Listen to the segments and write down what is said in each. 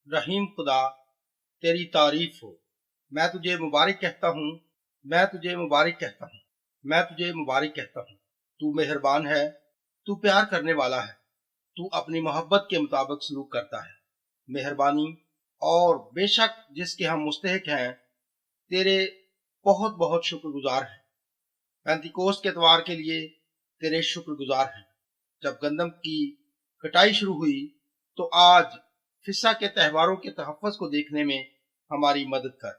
रहीम खुदा तेरी तारीफ हो। मैं तुझे मुबारक कहता हूँ, मैं तुझे मुबारक कहता हूँ, मैं तुझे मुबारक कहता हूँ। तू मेहरबान है, तू प्यार करने वाला है, तू अपनी मोहब्बत के मुताबिक सलूक करता है। मेहरबानी और बेशक जिसके हम मुस्तहिक हैं, तेरे बहुत बहुत शुक्रगुजार हैं। पेंतिकोस्त के एतवार के लिए तेरे शुक्रगुजार हैं। जब गंदम की कटाई शुरू हुई तो आज फिसा के त्योहारों के तहफ़्फ़ुज़ को देखने में हमारी मदद कर।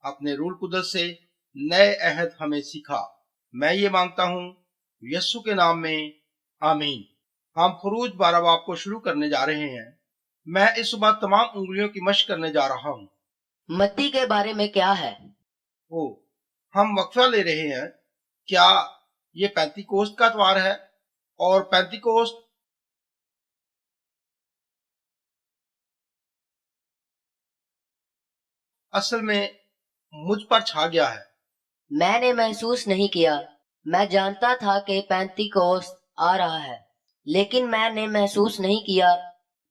अपने रूह कुदस से नए अहद हमें सिखा। मैं ये मांगता हूँ यस्सु के नाम में, आमीन। हम खरूज 12 बाब को शुरू करने जा रहे हैं। मैं इस सुबह तमाम उंगलियों की मश्क करने जा रहा हूँ। मत्ती के बारे में क्या है? हम वक्फा ले रहे हैं। क्या ये पेंतिकोस्त का त्योहार है? और पेंतिकोस्त असल में मुझ पर छा गया है। मैंने महसूस नहीं किया। मैं जानता था कि पेंतिकोस्त आ रहा है, लेकिन मैंने महसूस नहीं किया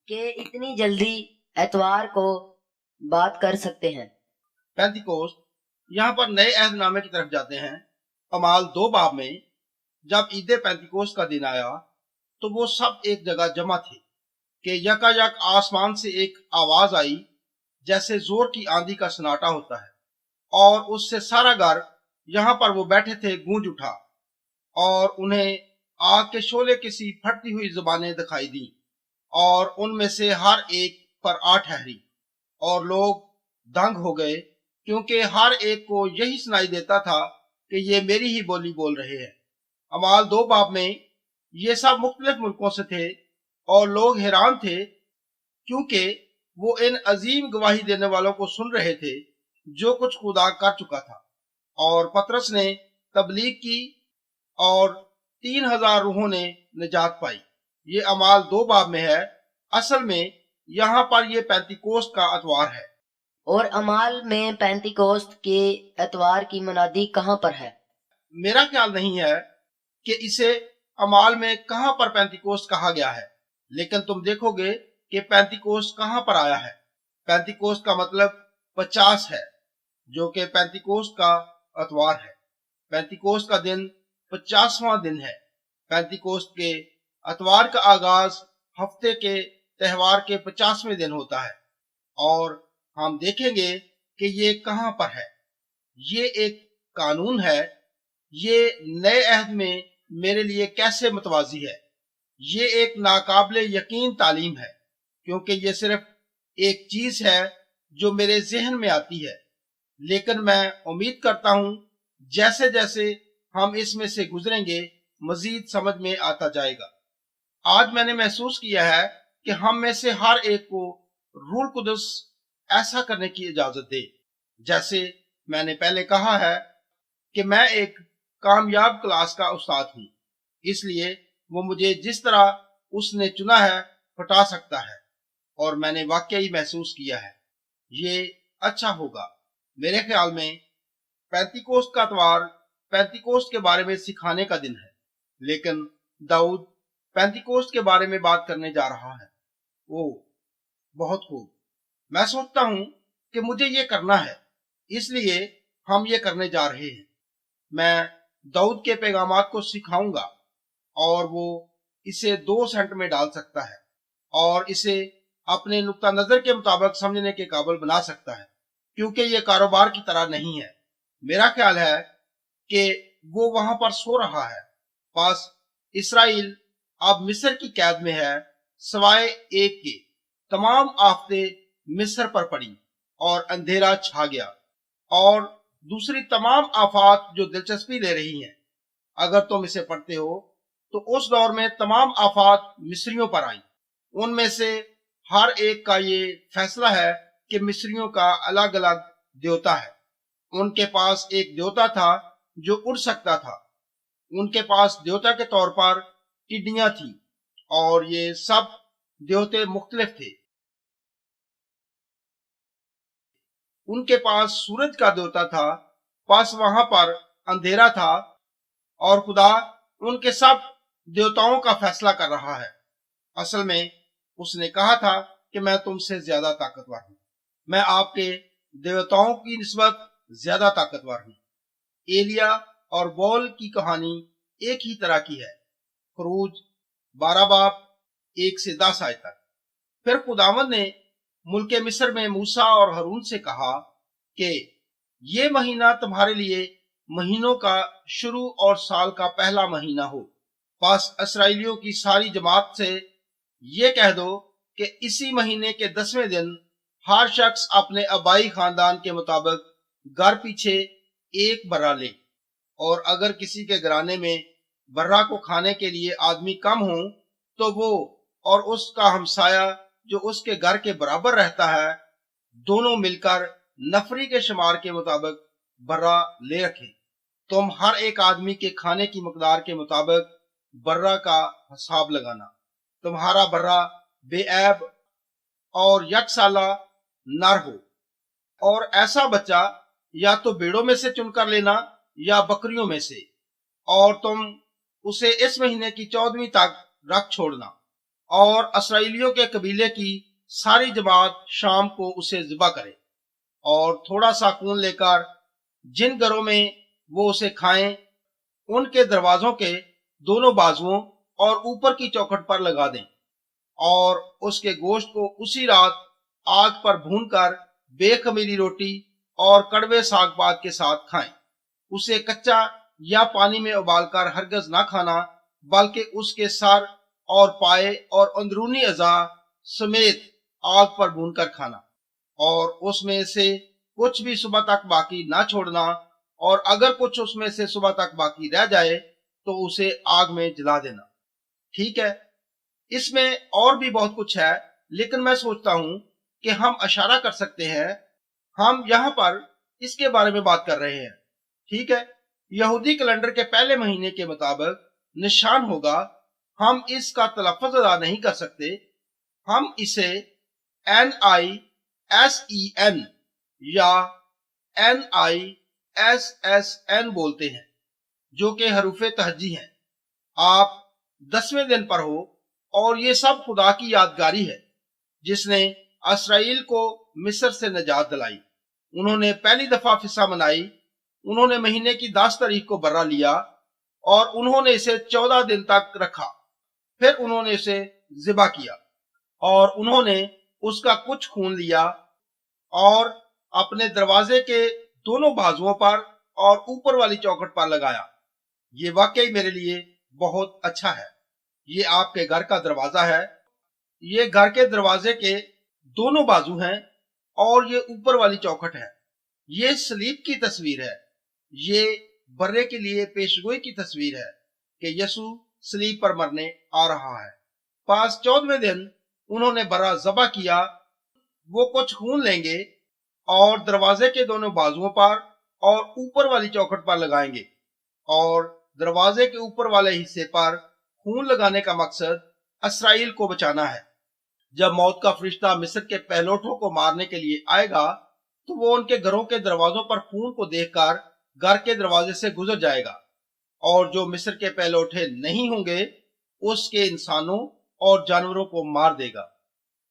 कि इतनी जल्दी एतवार को बात कर सकते हैं। पेंतिकोस्त यहाँ पर नए अहदनामे की तरफ जाते हैं। अमाल 2 बाब में जब ईद पेंतिकोस्त का दिन आया तो वो सब एक जगह जमा थे कि यकायक आसमान से एक आवाज आई जैसे जोर की आंधी का सन्नाटा होता है, और उससे सारा घर यहाँ पर वो बैठे थे गूंज उठा, और उन्हें आग के शोले की सी फटती हुई जुबानें दिखाई दी, और उनमें से हर एक पर आ ठहरी, और लोग दंग हो गए क्योंकि हर एक को यही सुनाई देता था कि ये मेरी ही बोली बोल रहे हैं। अमाल 2 बाब में ये सब मुख्तलिफ मुल्कों से थे, और लोग हैरान थे क्योंकि वो इन अजीम गवाही देने वालों को सुन रहे थे जो कुछ खुदा कर चुका था। और पतरस ने तबलीग की और 3000 रूहों ने निजात पाई। ये अमाल 2 बाब में है। असल में यहाँ पर ये पेंतिकोस्त का अतवार है। और अमाल में पेंतिकोस्त के एतवार की मनादी कहाँ पर है? मेरा ख्याल नहीं है कि इसे अमाल में कहाँ पर पेंतिकोस्त कहा गया है, लेकिन तुम देखोगे कि पेंतिकोस्त कहाँ पर आया है। पेंतिकोस्त का मतलब 50 है, जो कि पेंतिकोस्त का अतवार है। पेंतिकोस्त का दिन 50वां दिन है। पेंतिकोस्त के अतवार का आगाज हफ्ते के त्योहार के 50वें दिन होता है, और हम देखेंगे कि ये कहाँ पर है। ये एक कानून है। ये नए अहद में मेरे लिए कैसे मतवाजी है। ये एक नाकाबिले यकीन तालीम है, क्योंकि ये सिर्फ एक चीज है जो मेरे जहन में आती है, लेकिन मैं उम्मीद करता हूं जैसे जैसे हम इसमें से गुजरेंगे मजीद समझ में आता जाएगा। आज मैंने महसूस किया है कि हम में से हर एक को रूह कुदस ऐसा करने की इजाजत दे। जैसे मैंने पहले कहा है कि मैं एक कामयाब क्लास का उस्ताद हूँ, इसलिए वो मुझे जिस तरह उसने चुना है पढ़ा सकता है, और मैंने वाकई महसूस किया है ये अच्छा होगा। मेरे ख्याल में पेंतिकोस्त का अतवार पेंतिकोस्त के बारे में सिखाने का दिन है, लेकिन दाऊद पेंतिकोस्त के बारे में बात करने जा रहा है। ओ बहुत खूब। मैं सोचता हूँ कि मुझे ये करना है, इसलिए हम ये करने जा रहे हैं। मैं दाऊद के पैगामात को सिखाऊंगा, और वो इसे 2 सेंट में डाल सकता है और इसे अपने नुक्ता नजर के मुताबिक समझने के काबिल बना सकता है, क्योंकि ये कारोबार की तरह नहीं है। मेरा ख्याल है कि वो वहां पर सो रहा है। बस इसराइल अब मिस्र की कैद में है, सवाए एक के। तमाम आफतें मिस्र पर पड़ी और अंधेरा छा गया, और दूसरी तमाम आफात जो दिलचस्पी ले रही हैं। अगर तुम इसे पढ़ते हो तो उस दौर में तमाम आफात मिस्रियों पर आई। उनमें से हर एक का ये फैसला है कि मिस्रियों का अलग अलग देवता है। उनके पास एक देवता था जो उड़ सकता था। उनके पास देवता के तौर पर टिड्डियां थी, और ये सब देवते मुख्तलिफ थे। उनके पास सूरज का देवता था, बस वहां पर अंधेरा था, और खुदा उनके सब देवताओं का फैसला कर रहा है। असल में उसने कहा था کہ मैं तुमसे ज्यादा ताकतवर हूं, मैं आपके देवताओं की निस्बत ज्यादा ताकतवर हूं। एलिया और बौल की कहानी एक ही तरह की है। खरूज 12 बाब 1 से 10 आयत तक। फिर खुदावंद ने मुल्के मिस्र में मूसा और हारून से कहा कि ये महीना तुम्हारे लिए महीनों का शुरू और साल का पहला महीना हो। बस इसराइलियों की सारी जमात से ये कह दो कि इसी महीने के 10वें दिन हर शख्स अपने आबाई खानदान के मुताबिक घर पीछे एक बर्रा ले, और अगर किसी के घराने में बर्रा को खाने के लिए आदमी कम हो तो वो और उसका हमसाया जो उसके घर के बराबर रहता है दोनों मिलकर नफरी के शुमार के मुताबिक बर्रा ले रखें। तुम हर एक आदमी के खाने की मकदार के मुताबिक बर्रा का हिसाब लगाना। तुम्हारा बर्रा बेऐब और यकसाला नर हो, और ऐसा बच्चा या तो भेड़ों में से चुनकर लेना या बकरियों में से, और तुम उसे इस महीने की 14वीं तक रख छोड़ना। और इसराइलियों के कबीले की सारी जमात शाम को उसे ज़िबा करे, और थोड़ा सा खून लेकर जिन घरों में वो उसे खाएं उनके दरवाजों के दोनों बाजुओं और ऊपर की चौखट पर लगा दें, और उसके गोश्त को उसी रात आग पर भूनकर बेखमीरी रोटी और कड़वे साग पात के साथ खाएं। उसे कच्चा या पानी में उबालकर हरगज ना खाना, बल्कि उसके सर और पाए और अंदरूनी अज़ा समेत आग पर भूनकर खाना, और उसमें से कुछ भी सुबह तक बाकी ना छोड़ना, और अगर कुछ उसमें से सुबह तक बाकी रह जाए तो उसे आग में जला देना। ठीक है, इसमें और भी बहुत कुछ है, लेकिन मैं सोचता हूं कि हम इशारा कर सकते हैं। हम यहाँ पर इसके बारे में बात कर रहे हैं। ठीक है, यहूदी कैलेंडर के पहले महीने के मुताबिक निशान होगा। हम इसका तलफ़्फ़ुज़ अदा नहीं कर सकते। हम इसे NISEN या NISSN बोलते हैं, जो कि हरूफे तहजी हैं। आप 10वें दिन पर हो, और ये सब खुदा की यादगारी है जिसने इसराइल को मिस्र से निजात दिलाई। उन्होंने पहली दफा फिसा मनाई। उन्होंने महीने की 10 तारीख को बर्रा लिया और उन्होंने इसे 14 दिन तक रखा। फिर उन्होंने इसे ज़िबा किया और उन्होंने उसका कुछ खून लिया और अपने दरवाजे के दोनों बाजुओं पर और ऊपर वाली चौखट पर लगाया। ये वाकई मेरे लिए बहुत अच्छा है। ये आपके घर का दरवाजा है। ये घर के दरवाजे के दोनों बाजू हैं और ये ऊपर वाली चौखट है। ये सलीब की तस्वीर है। ये बर्रे के लिए पेशगोई की तस्वीर है कि यसु सलीब पर मरने आ रहा है। पास 14वें दिन उन्होंने बर्रा ज़बा किया। वो कुछ खून लेंगे और दरवाजे के दोनों बाजुओं पर और ऊपर वाली चौखट पर लगाएंगे, और दरवाजे के ऊपर वाले हिस्से पर खून लगाने का मकसद इसराइल को बचाना है। जब मौत का फरिश्ता मिस्र के पहलोठों को मारने के लिए आएगा तो वो उनके घरों के दरवाजों पर खून को देखकर घर के दरवाजे से गुजर जाएगा, और जो मिस्र के पहलोठे नहीं होंगे उसके इंसानों और जानवरों को मार देगा।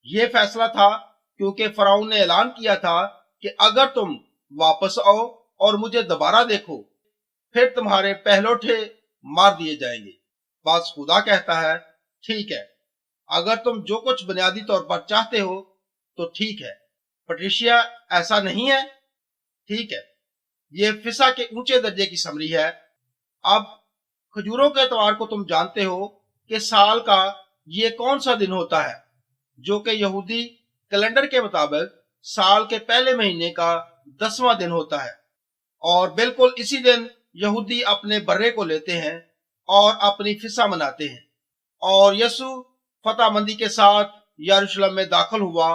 ये फैसला था क्योंकि फराउन ने ऐलान किया था कि अगर तुम वापस आओ और मुझे दोबारा देखो फिर तुम्हारे पहलोठे मार दिए जाएंगे। बस खुदा कहता है, ठीक है, अगर तुम जो कुछ बुनियादी तौर पर चाहते हो तो ठीक है। पट्रिशिया, ऐसा नहीं है? ठीक है, ये फिसा के ऊंचे दर्जे की समरी है। अब खजूरों के एतवार को तुम जानते हो कि साल का ये कौन सा दिन होता है, जो कि यहूदी कैलेंडर के मुताबिक साल के पहले महीने का 10वां दिन होता है। और बिल्कुल इसी दिन यहूदी अपने बर्रे को लेते हैं और अपनी फिसा मनाते हैं। और यसु फतहमंदी के साथ यरूशलेम में दाखिल हुआ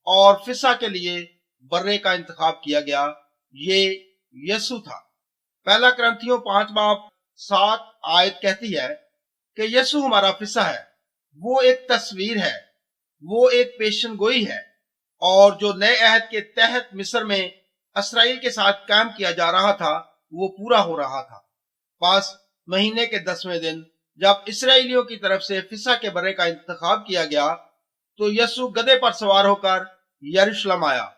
और फिसा के लिए बर्रे का इंतखाब किया गया। ये यसु था। पहला क्रंथियों 5 बाब 7 आयत कहती है कि यसु हमारा फिसा है। वो एक तस्वीर है, वो एक पेशन गोई है, और जो नए अहद के तहत मिस्र में इसराइल के साथ काम किया जा रहा था वो पूरा हो रहा था। पास महीने के 10वें दिन जब इसराइलियों की तरफ से फिसा के बर्रे का इंतखाब किया गया तो यीशु गधे पर सवार होकर यरूशलेम आया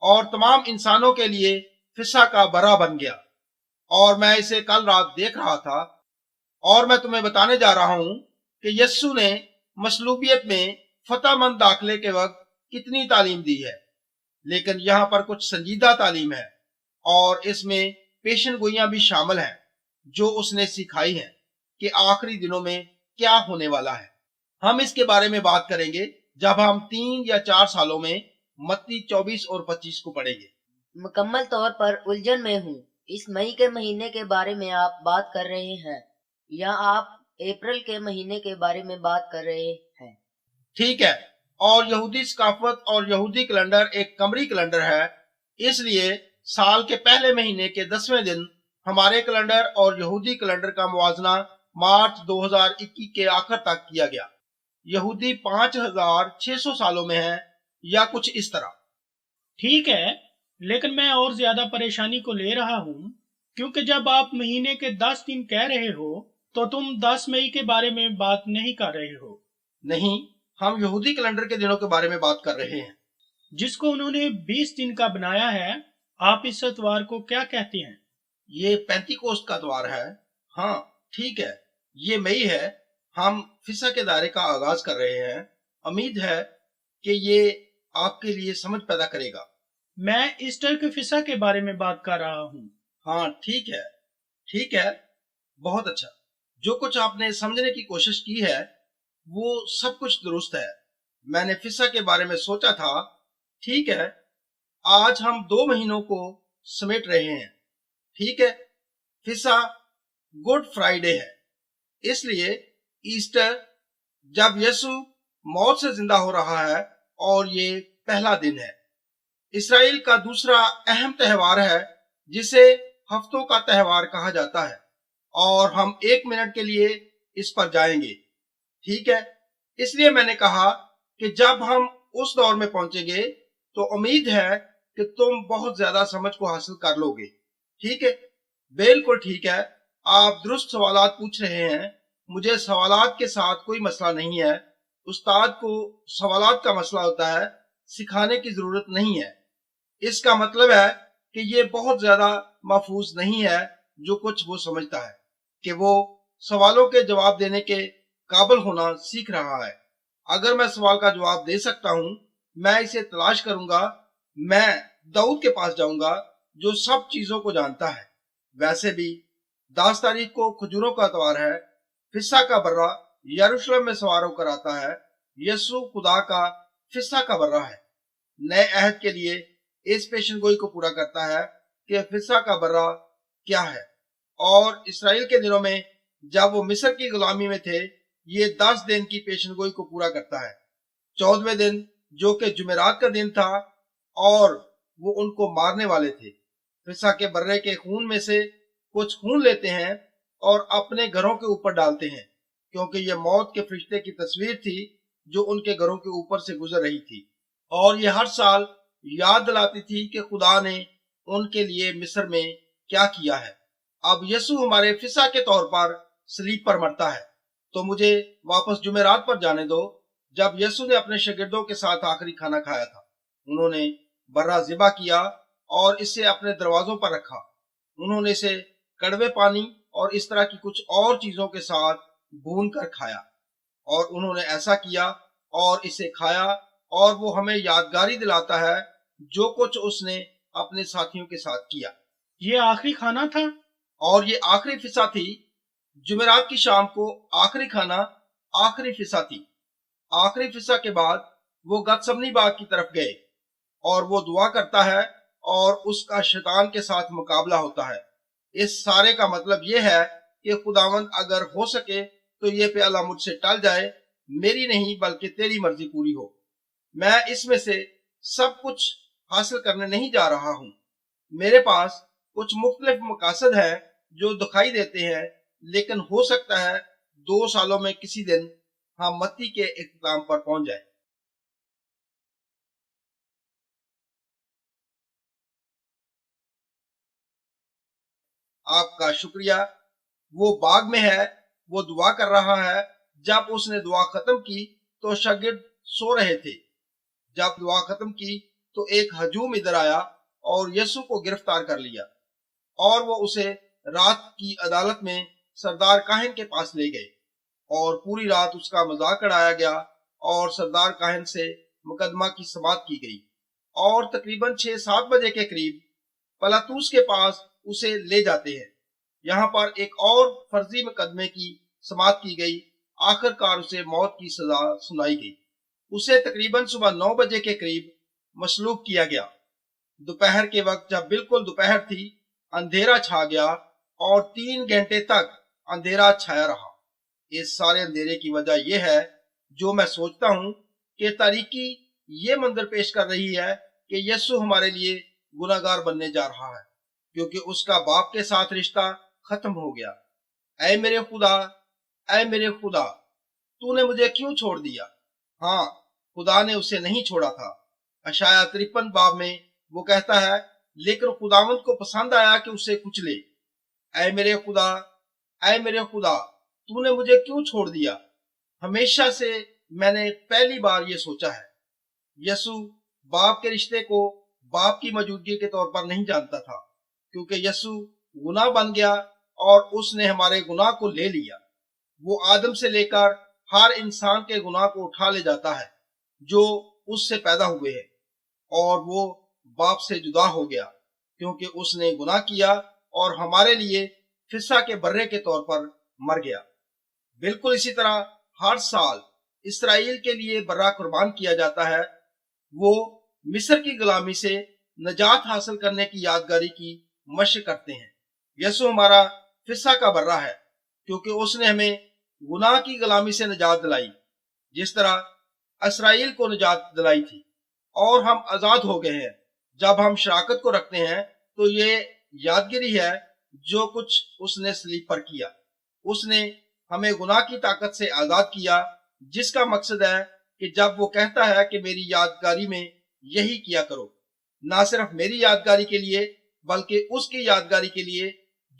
और तमाम इंसानों के लिए फिसा का बरा बन गया। और मैं इसे कल रात देख रहा था और मैं तुम्हें बताने जा रहा हूं कि यीशु ने मसलूबियत में फतेहमंद दाखिले के वक्त कितनी तालीम दी है। लेकिन यहाँ पर कुछ संजीदा तालीम है और इसमें पेशन गोइयां भी शामिल हैं जो उसने सिखाई हैं कि आखिरी दिनों में क्या होने वाला है। हम इसके बारे में बात करेंगे जब हम 3 या 4 सालों में मत्ती 24 और 25 को पढ़ेंगे। मुकम्मल तौर पर उलझन में हूँ। इस मई के महीने के बारे में आप बात कर रहे हैं या आप अप्रैल के महीने के बारे में बात कर रहे हैं? ठीक है, और यहूदी सकाफत और यहूदी कैलेंडर एक कमरी कैलेंडर है, इसलिए साल के पहले महीने के 10वें दिन हमारे कैलेंडर और यहूदी कैलेंडर का मुवाजना मार्च 2021 के आखिर तक किया गया। यहूदी 5600 सालों में है या कुछ इस तरह। ठीक है, लेकिन मैं और ज्यादा परेशानी को ले रहा हूँ क्योंकि जब आप महीने के 10 दिन कह रहे हो तो तुम 10 मई के बारे में बात नहीं कर रहे हो। नहीं, हम यहूदी कैलेंडर के दिनों के बारे में बात कर रहे हैं जिसको उन्होंने 20 दिन का बनाया है। आप इस इतवार को क्या कहते हैं? ये पेंतीकोस्त का त्योहार है। हाँ ठीक है, ये मई है। हम फिसा के दायरे का आगाज कर रहे हैं। उम्मीद है कि ये आपके लिए समझ पैदा करेगा। मैं ईस्टर के फिसा के बारे में बात कर रहा हूँ। हाँ ठीक है, बहुत अच्छा। जो कुछ आपने समझने की कोशिश की है वो सब कुछ दुरुस्त है। मैंने फिसा के बारे में सोचा था। ठीक है, आज हम 2 महीनों को समेट रहे हैं। ठीक है, फिसा गुड फ्राइडे है, इसलिए ईस्टर जब यीशु मौत से जिंदा हो रहा है और ये पहला दिन है। इसराइल का दूसरा अहम त्योहार है जिसे हफ्तों का त्योहार कहा जाता है और हम 1 मिनट के लिए इस पर जाएंगे। ठीक है, इसलिए मैंने कहा कि जब हम उस दौर में पहुंचेंगे तो उम्मीद है कि तुम बहुत ज्यादा समझ को हासिल कर लोगे। ठीक है, बिल्कुल ठीक है। आप दुरुस्त सवालात पूछ रहे हैं। मुझे सवालात के साथ कोई मसला नहीं है। उस्ताद को सवालात का मसला होता है, सिखाने की जरूरत नहीं है। इसका मतलब है कि ये बहुत ज्यादा महफूज नहीं है जो कुछ वो समझता है कि वो सवालों के जवाब देने के काबिल होना सीख रहा है। अगर मैं सवाल का जवाब दे सकता हूँ, मैं इसे तलाश करूंगा। मैं दाऊद के पास जाऊंगा जो सब चीजों को जानता है। वैसे भी 10 तारीख को खजूरों का त्योहार है। फिसा का बर्रा यरूशलेम में सवार होकर आता है। यीशु खुदा का फिसा का बर्रा है। नए अहद के लिए इस पेशन गोई को पूरा करता है कि फिसा का बर्रा क्या है। और इसराइल के दिनों में जब वो मिस्र की गुलामी में थे, ये 10 दिन की पेशन गोई को पूरा करता है। 14वें दिन जो कि जुमेरात का दिन था और वो उनको मारने वाले थे, फिसा के बर्रे के खून में से कुछ खून लेते हैं और अपने घरों के ऊपर डालते हैं, क्योंकि ये मौत के फरिश्ते की तस्वीर थी जो उनके घरों के ऊपर से गुजर रही थी। और ये हर साल याद दिलाती थी कि खुदा ने उनके लिए मिस्र में क्या किया है। अब यीशु हमारे फिसा के तौर पर सलीब पर मरता है। तो मुझे वापस जुमेरात पर जाने दो, जब यीशु ने अपने शागिर्दों के साथ आखिरी खाना खाया था। उन्होंने बर्रा ज़िबा किया और इसे अपने दरवाजों पर रखा। उन्होंने इसे कड़वे पानी और इस तरह की कुछ और चीजों के साथ भून कर खाया और उन्होंने ऐसा किया और इसे खाया, और वो हमें यादगारी दिलाता है जो कुछ उसने अपने साथियों के साथ किया। ये आखिरी खाना था और ये आखिरी फिसा थी। जुमेरात की शाम को आखिरी खाना आखिरी फिसा थी। आखिरी फिसा के बाद वो गतसमनी बाग की तरफ गए और वो दुआ करता है और उसका शैतान के साथ मुकाबला होता है। इस सारे का मतलब ये है कि खुदावंद अगर हो सके तो ये प्याला मुझसे टल जाए, मेरी नहीं बल्कि तेरी मर्जी पूरी हो। मैं इसमें से सब कुछ हासिल करने नहीं जा रहा हूँ। मेरे पास कुछ मुख्तलिफ मकासद हैं जो दिखाई देते हैं, लेकिन हो सकता है 2 सालों में किसी दिन हम मत्ती के इख्तिताम पर पहुंच जाए। आपका शुक्रिया। वो बाग में है, वो दुआ कर रहा है। जब उसने दुआ खत्म की तो शागिर्द सो रहे थे। जब दुआ खत्म की तो एक हजूम इधर आया और यीशु को गिरफ्तार कर लिया और वो उसे रात की अदालत में सरदार काहिन के पास ले गए और पूरी रात उसका मजाक उड़ाया गया और सरदार काहिन से मुकदमा की समाअत की गई और तकरीबन 6-7 बजे के करीब पिलातुस के पास उसे ले जाते हैं। यहाँ पर एक और फर्जी मुकदमे की समाअत की गई। आखिरकार उसे मौत की सजा सुनाई गई। उसे तकरीबन सुबह 9 बजे के करीब मसलूब किया गया। दोपहर के वक्त जब बिल्कुल दोपहर थी, अंधेरा छा गया और 3 घंटे तक अंधेरा छाया रहा। इस सारे अंधेरे की वजह यह है, जो मैं सोचता हूँ कि तारीकी ये मंजर पेश कर रही है कि यीशु हमारे लिए गुनाहगार बनने जा रहा है, क्योंकि उसका बाप के साथ रिश्ता खत्म हो गया। ऐ मेरे खुदा, ऐ मेरे खुदा, तूने मुझे क्यों छोड़ दिया? हाँ, खुदा ने उसे नहीं छोड़ा था। अशाया 53 बाब में वो कहता है, लेकिन खुदावंद को पसंद आया कि उसे कुचले। ऐ मेरे खुदा, ऐ मेरे खुदा, तूने मुझे क्यों छोड़ दिया? हमेशा से मैंने पहली बार ये सोचा है। यीशु बाप के रिश्ते को बाप की मौजूदगी के तौर पर नहीं जानता था, क्योंकि यीशु गुनाह बन गया और उसने हमारे गुनाह को ले लिया। वो आदम से लेकर हर इंसान के गुनाह को उठा ले जाता है जो उससे पैदा हुए हैं, और वो बाप से जुदा हो गया क्योंकि उसने गुनाह किया और हमारे लिए फिसा के बर्रे के तौर पर मर गया। बिल्कुल इसी तरह हर साल इसराइल के लिए बर्रा कुर्बान किया जाता है। वो मिस्र की गुलामी से नजात हासिल करने की यादगारी की मशक करते हैं। यीशु हमारा फिसा का बर्रा है क्योंकि उसने हमें गुनाह की गुलामी से निजात दिलाई, जिस तरह इसराइल को निजात दिलाई थी, और हम आजाद हो गए हैं। जब हम शराकत को रखते हैं तो ये यादगिरी है जो कुछ उसने सलीब पर किया। उसने हमें गुनाह की ताकत से आजाद किया, जिसका मकसद है कि जब वो कहता है कि मेरी यादगारी में यही किया करो, ना सिर्फ मेरी यादगारी के लिए बल्कि उसकी यादगारी के लिए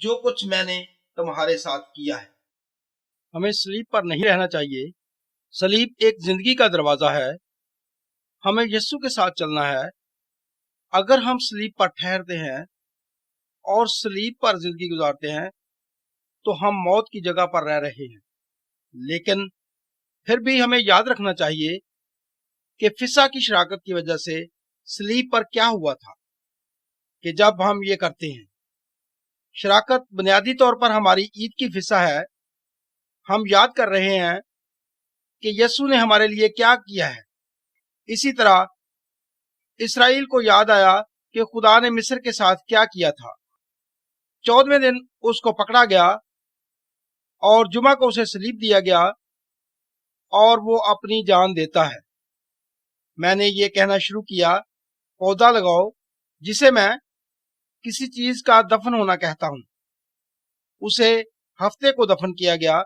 जो कुछ मैंने तुम्हारे साथ किया है। हमें सलीब पर नहीं रहना चाहिए। सलीब एक जिंदगी का दरवाजा है। हमें यीशु के साथ चलना है। अगर हम सलीब पर ठहरते हैं और सलीब पर जिंदगी गुजारते हैं तो हम मौत की जगह पर रह रहे हैं। लेकिन फिर भी हमें याद रखना चाहिए कि फिसा की शराकत की वजह से सलीब पर क्या हुआ था। कि जब हम ये करते हैं, शराकत बुनियादी तौर पर हमारी ईद की फिसा है। हम याद कर रहे हैं कि यीशु ने हमारे लिए क्या किया है। इसी तरह इसराइल को याद आया कि खुदा ने मिस्र के साथ क्या किया था। 14वें दिन उसको पकड़ा गया और जुमा को उसे सलीब दिया गया और वो अपनी जान देता है। मैंने ये कहना शुरू किया, पौधा लगाओ, जिसे मैं किसी चीज का दफन होना कहता हूं। उसे हफ्ते को दफन किया गया।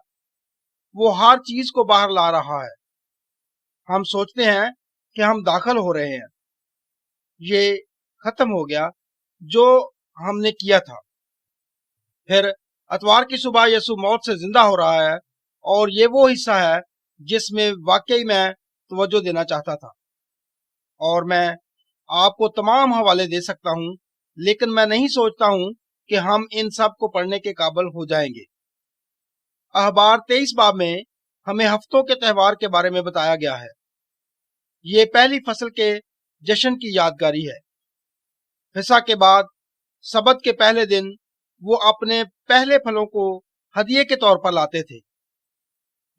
वो हर चीज को बाहर ला रहा है। हम सोचते हैं कि हम दाखिल हो रहे हैं। ये खत्म हो गया जो हमने किया था। फिर अतवार की सुबह यीशु मौत से जिंदा हो रहा है, और ये वो हिस्सा है जिसमें वाकई मैं तवज्जो देना चाहता था। और मैं आपको तमाम हवाले दे सकता हूं, लेकिन मैं नहीं सोचता हूं कि हम इन सब को पढ़ने के काबिल हो जाएंगे। अखबार 23 बाब में हमें हफ्तों के त्यौहार के बारे में बताया गया है। ये पहली फसल के जश्न की यादगारी है। फिसा के बाद सबत के पहले दिन वो अपने पहले फलों को हदिये के तौर पर लाते थे।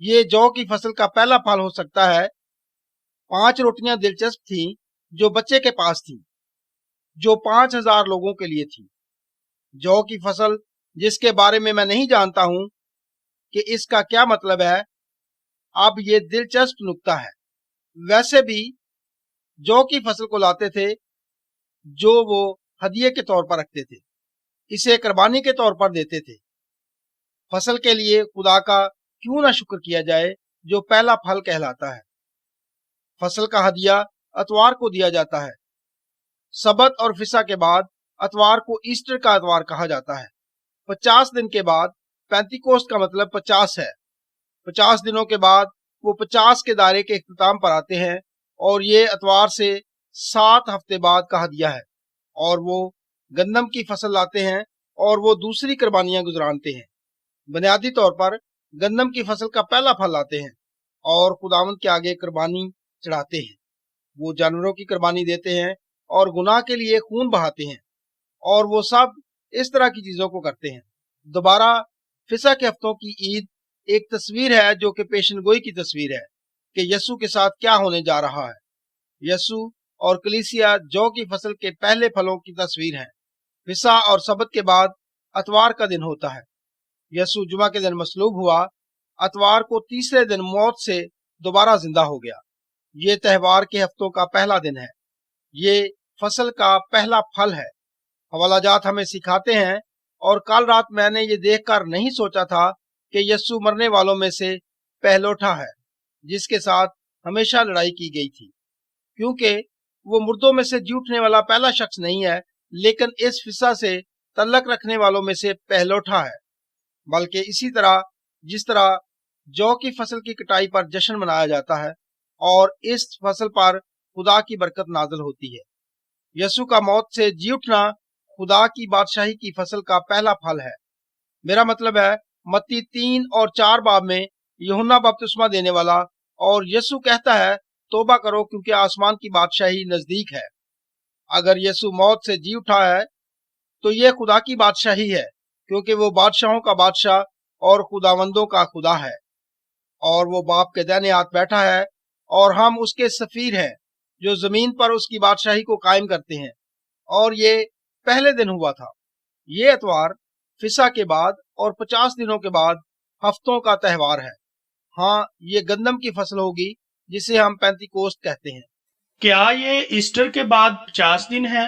ये जौ की फसल का पहला फल हो सकता है। 5 रोटियां दिलचस्प थीं जो बच्चे के पास थीं, जो 5000 लोगों के लिए थी। जौ की फसल, जिसके बारे में मैं नहीं जानता हूं कि इसका क्या मतलब है। अब ये दिलचस्प नुक्ता है। वैसे भी जौ की फसल को लाते थे जो वो हदिये के तौर पर रखते थे, इसे कुर्बानी के तौर पर देते थे। फसल के लिए खुदा का क्यों ना शुक्र किया जाए जो पहला फल कहलाता है। फसल का हदिया अतवार को दिया जाता है। सबत और फिसा के बाद अतवार को ईस्टर का अतवार कहा जाता है। 50 दिन के बाद पेंतिकोस्त का मतलब 50 है। 50 दिनों के बाद وہ 50 کے دائرے کے اختتام پر آتے ہیں اور یہ اتوار سے 7 ہفتے بعد کا ہدیہ ہے، اور وہ گندم کی فصل لاتے ہیں اور وہ دوسری قربانیاں گزرانتے ہیں۔ بنیادی طور پر گندم کی فصل کا پہلا پھل لاتے ہیں اور خداوند کے آگے قربانی چڑھاتے ہیں۔ وہ جانوروں کی قربانی دیتے ہیں اور گناہ کے لیے خون بہاتے ہیں، اور وہ سب اس طرح کی چیزوں کو کرتے ہیں۔ دوبارہ فسح کے ہفتوں کی عید ایک تصویر ہے جو کہ پیشن گوئی کی تصویر ہے کہ یسوع کے ساتھ کیا ہونے جا رہا ہے۔ یسوع اور کلیسیا جو کی فصل کے پہلے پھلوں کی تصویر ہیں۔ فسح اور سبت کے بعد اتوار کا دن ہوتا ہے۔ یسوع جمعہ کے دن مصلوب ہوا، اتوار کو تیسرے دن موت سے دوبارہ زندہ ہو گیا۔ یہ تہوار کے ہفتوں کا پہلا دن ہے۔ یہ فصل کا پہلا پھل ہے۔ حوالہ جات ہمیں سکھاتے ہیں، اور کل رات میں نے یہ دیکھ کر نہیں سوچا تھا کہ یسوع مرنے والوں میں سے پہلوٹا ہے، جس کے ساتھ ہمیشہ لڑائی کی گئی تھی، کیونکہ وہ مردوں میں سے جی اٹھنے والا پہلا شخص نہیں ہے، لیکن اس فسح سے تعلق رکھنے والوں میں سے پہلوٹا ہے۔ بلکہ اسی طرح جس طرح جو کی فصل کی کٹائی پر جشن منایا جاتا ہے اور اس فصل پر خدا کی برکت نازل ہوتی ہے، یسوع کا موت سے جی اٹھنا خدا کی بادشاہی کی فصل کا پہلا پھل ہے۔ میرا مطلب ہے متی 3 اور 4 باب میں یوحنا بپتسمہ دینے والا اور یسوع کہتا ہے توبہ کرو کیونکہ آسمان کی بادشاہی نزدیک ہے۔ اگر یسوع موت سے جی اٹھا ہے تو یہ خدا کی بادشاہی ہے، کیونکہ وہ بادشاہوں کا بادشاہ اور خداوندوں کا خدا ہے، اور وہ باپ کے دائنے ہاتھ بیٹھا ہے، اور ہم اس کے سفیر ہیں جو زمین پر اس کی بادشاہی کو قائم کرتے ہیں۔ اور یہ پہلے دن ہوا تھا۔ یہ اتوار فسح کے بعد اور 50 دنوں کے بعد ہفتوں کا تہوار ہے۔ ہاں، یہ گندم کی فصل ہوگی جسے ہم پینتیکوست کہتے ہیں۔ کیا یہ ایسٹر کے بعد 50 دن ہے؟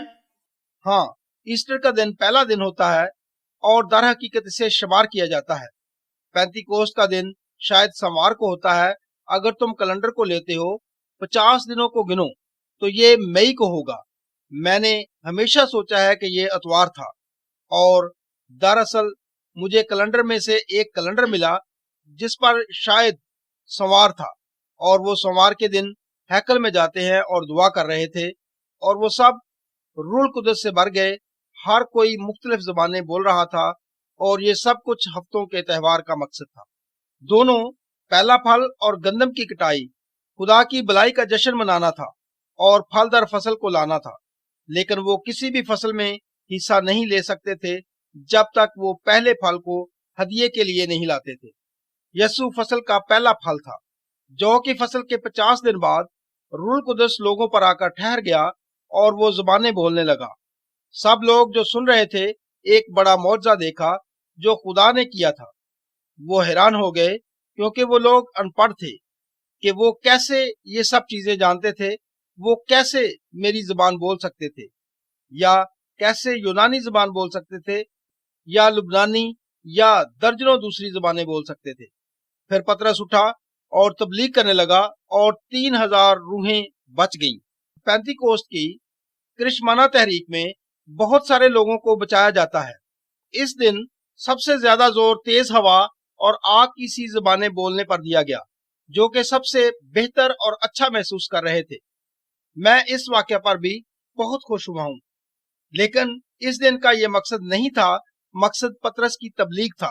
ہاں، ایسٹر کا دن پہلا دن ہوتا ہے اور در حقیقت اسے شمار کیا جاتا ہے۔ پینتیکوست کا دن شاید سوموار کو ہوتا ہے۔ اگر تم کیلنڈر کو لیتے ہو 50 دنوں کو گنو تو یہ مئی کو ہوگا۔ میں نے ہمیشہ سوچا ہے کہ یہ اتوار تھا، اور دراصل مجھے کیلنڈر میں سے ایک کیلنڈر ملا جس پر شاید سوموار تھا، اور وہ سوموار کے دن ہیکل میں جاتے ہیں اور دعا کر رہے تھے، اور وہ سب روح القدس سے بھر گئے، ہر کوئی مختلف زبانیں بول رہا تھا، اور یہ سب کچھ ہفتوں کے تہوار کا مقصد تھا۔ دونوں، پہلا پھل اور گندم کی کٹائی، خدا کی بلائی کا جشن منانا تھا اور پھل در فصل کو لانا تھا، لیکن وہ کسی بھی فصل میں حصہ نہیں لے سکتے تھے جب تک وہ پہلے پھل کو ہدیے کے لیے نہیں لاتے تھے۔ یسوع فصل کا پہلا پھل تھا۔ جو کی فصل کے 50 دن بعد روح القدس لوگوں پر آ کر ٹھہر گیا اور وہ زبانیں بولنے لگا۔ سب لوگ جو سن رہے تھے ایک بڑا معجزہ دیکھا جو خدا نے کیا تھا۔ وہ حیران ہو گئے کیونکہ وہ لوگ ان پڑھ تھے کہ وہ کیسے یہ سب چیزیں جانتے تھے۔ وہ کیسے میری زبان بول سکتے تھے، یا کیسے یونانی زبان بول سکتے تھے، یا لبنانی، یا درجنوں دوسری زبانیں بول سکتے تھے۔ پھر پترس اٹھا اور تبلیغ کرنے لگا اور 3000 روحیں بچ گئیں۔ پینتیکوست کی کرشمانہ تحریک میں بہت سارے لوگوں کو بچایا جاتا ہے۔ اس دن سب سے زیادہ زور تیز ہوا اور آگ کی سی زبانیں بولنے پر دیا گیا، جو کہ سب سے بہتر اور اچھا محسوس کر رہے تھے۔ میں اس واقعہ پر بھی بہت خوش ہوا ہوں، لیکن اس دن کا یہ مقصد نہیں تھا۔ مقصد پترس کی تبلیغ تھا۔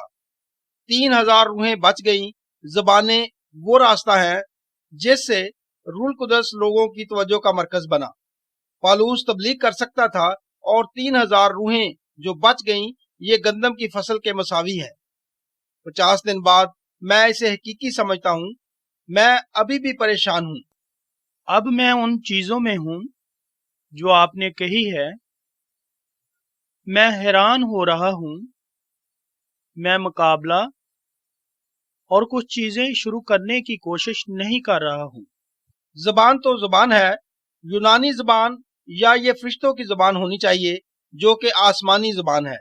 3000 روحیں بچ گئیں۔ زبانیں وہ راستہ ہے جس سے روح القدس لوگوں کی توجہ کا مرکز بنا۔ پالوس تبلیغ کر سکتا تھا، اور 3000 روحیں جو بچ گئیں یہ گندم کی فصل کے مساوی ہے۔ 50 دن بعد میں اسے حقیقی سمجھتا ہوں۔ میں ابھی بھی پریشان ہوں۔ اب میں ان چیزوں میں ہوں جو آپ نے کہی ہے۔ میں حیران ہو رہا ہوں۔ میں مقابلہ اور کچھ چیزیں شروع کرنے کی کوشش نہیں کر رہا ہوں۔ زبان تو زبان ہے، یونانی زبان یا یہ فرشتوں کی زبان ہونی چاہیے جو کہ آسمانی زبان ہے۔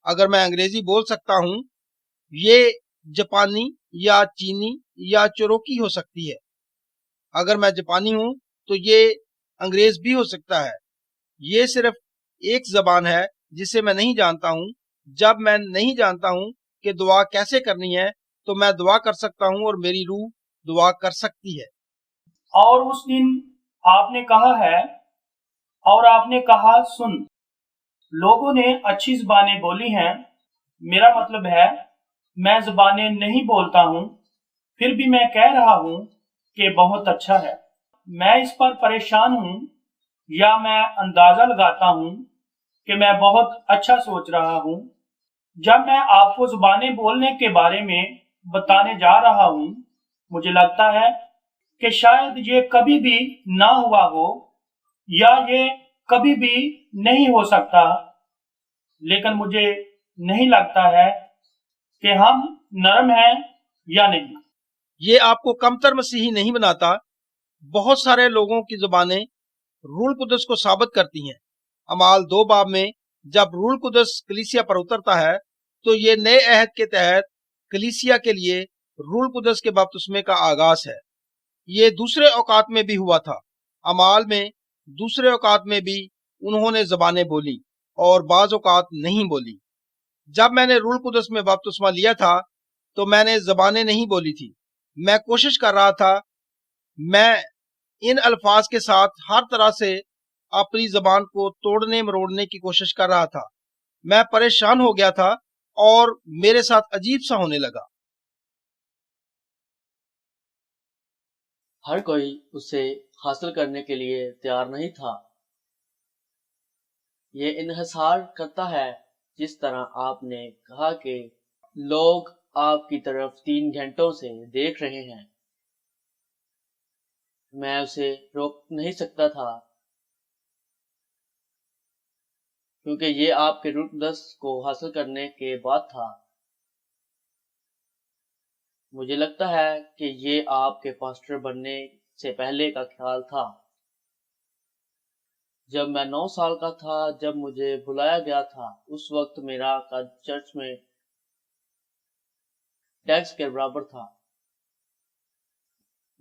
اگر میں انگریزی بول سکتا ہوں، یہ جاپانی یا چینی یا چروکی ہو سکتی ہے۔ اگر میں جاپانی ہوں تو یہ انگریز بھی ہو سکتا ہے۔ یہ صرف ایک زبان ہے جسے میں نہیں جانتا ہوں۔ جب میں نہیں جانتا ہوں کہ دعا کیسے کرنی ہے تو میں دعا کر سکتا ہوں اور میری روح दुआ कर सकती है। और उस दिन आपने कहा है और आपने कहा सुन। लोगों ने अच्छी ज़बानें बोली हैं, मेरा मतलब है मैं ज़बानें नहीं बोलता हूँ, फिर भी मैं कह रहा हूँ कि बहुत अच्छा है। मैं इस पर परेशान हूँ या मैं अंदाजा लगाता हूँ कि मैं बहुत अच्छा सोच रहा हूँ। जब मैं आपको ज़बानें बोलने के बारे में बताने जा रहा हूँ, मुझे लगता है कि शायद ये कभी भी ना हुआ हो या ये कभी भी नहीं हो सकता, लेकिन मुझे नहीं लगता है कि हम नरम हैं या नहीं। ये आपको कमतर मसीही नहीं बनाता। बहुत सारे लोगों की जुबानें रूल कुदस को साबित करती हैं। अमाल 2 बाब में जब रूल कुदस कलीसिया पर उतरता है तो ये नए अहद के तहत कलीसिया के लिए रूल कुदस के बपतिस्मे का आगाज है। ये दूसरे औकात में भी हुआ था। अमाल में दूसरे औकात में भी उन्होंने जबानें बोली और बाज औकात नहीं बोली। जब मैंने रूल कुदस में बपतिस्मा लिया था तो मैंने जबानें नहीं बोली थी। मैं कोशिश कर रहा था, मैं इन अल्फाज के साथ हर तरह से अपनी जबान को तोड़ने मरोड़ने की कोशिश कर रहा था। मैं परेशान हो गया था और मेरे साथ अजीब सा होने लगा। हर कोई उसे हासिल करने के लिए तैयार नहीं था। ये इन्हिसार करता है जिस तरह आपने कहा कि लोग आपकी तरफ 3 घंटों से देख रहे हैं। मैं उसे रोक नहीं सकता था क्योंकि ये आपके रूल कुदस को हासिल करने के बाद था। मुझे लगता है कि ये आपके पास्टर बनने से पहले का ख्याल था। जब मैं 9 साल का था, जब मुझे बुलाया गया था, उस वक्त मेरा कद चर्च में टैक्स के बराबर था।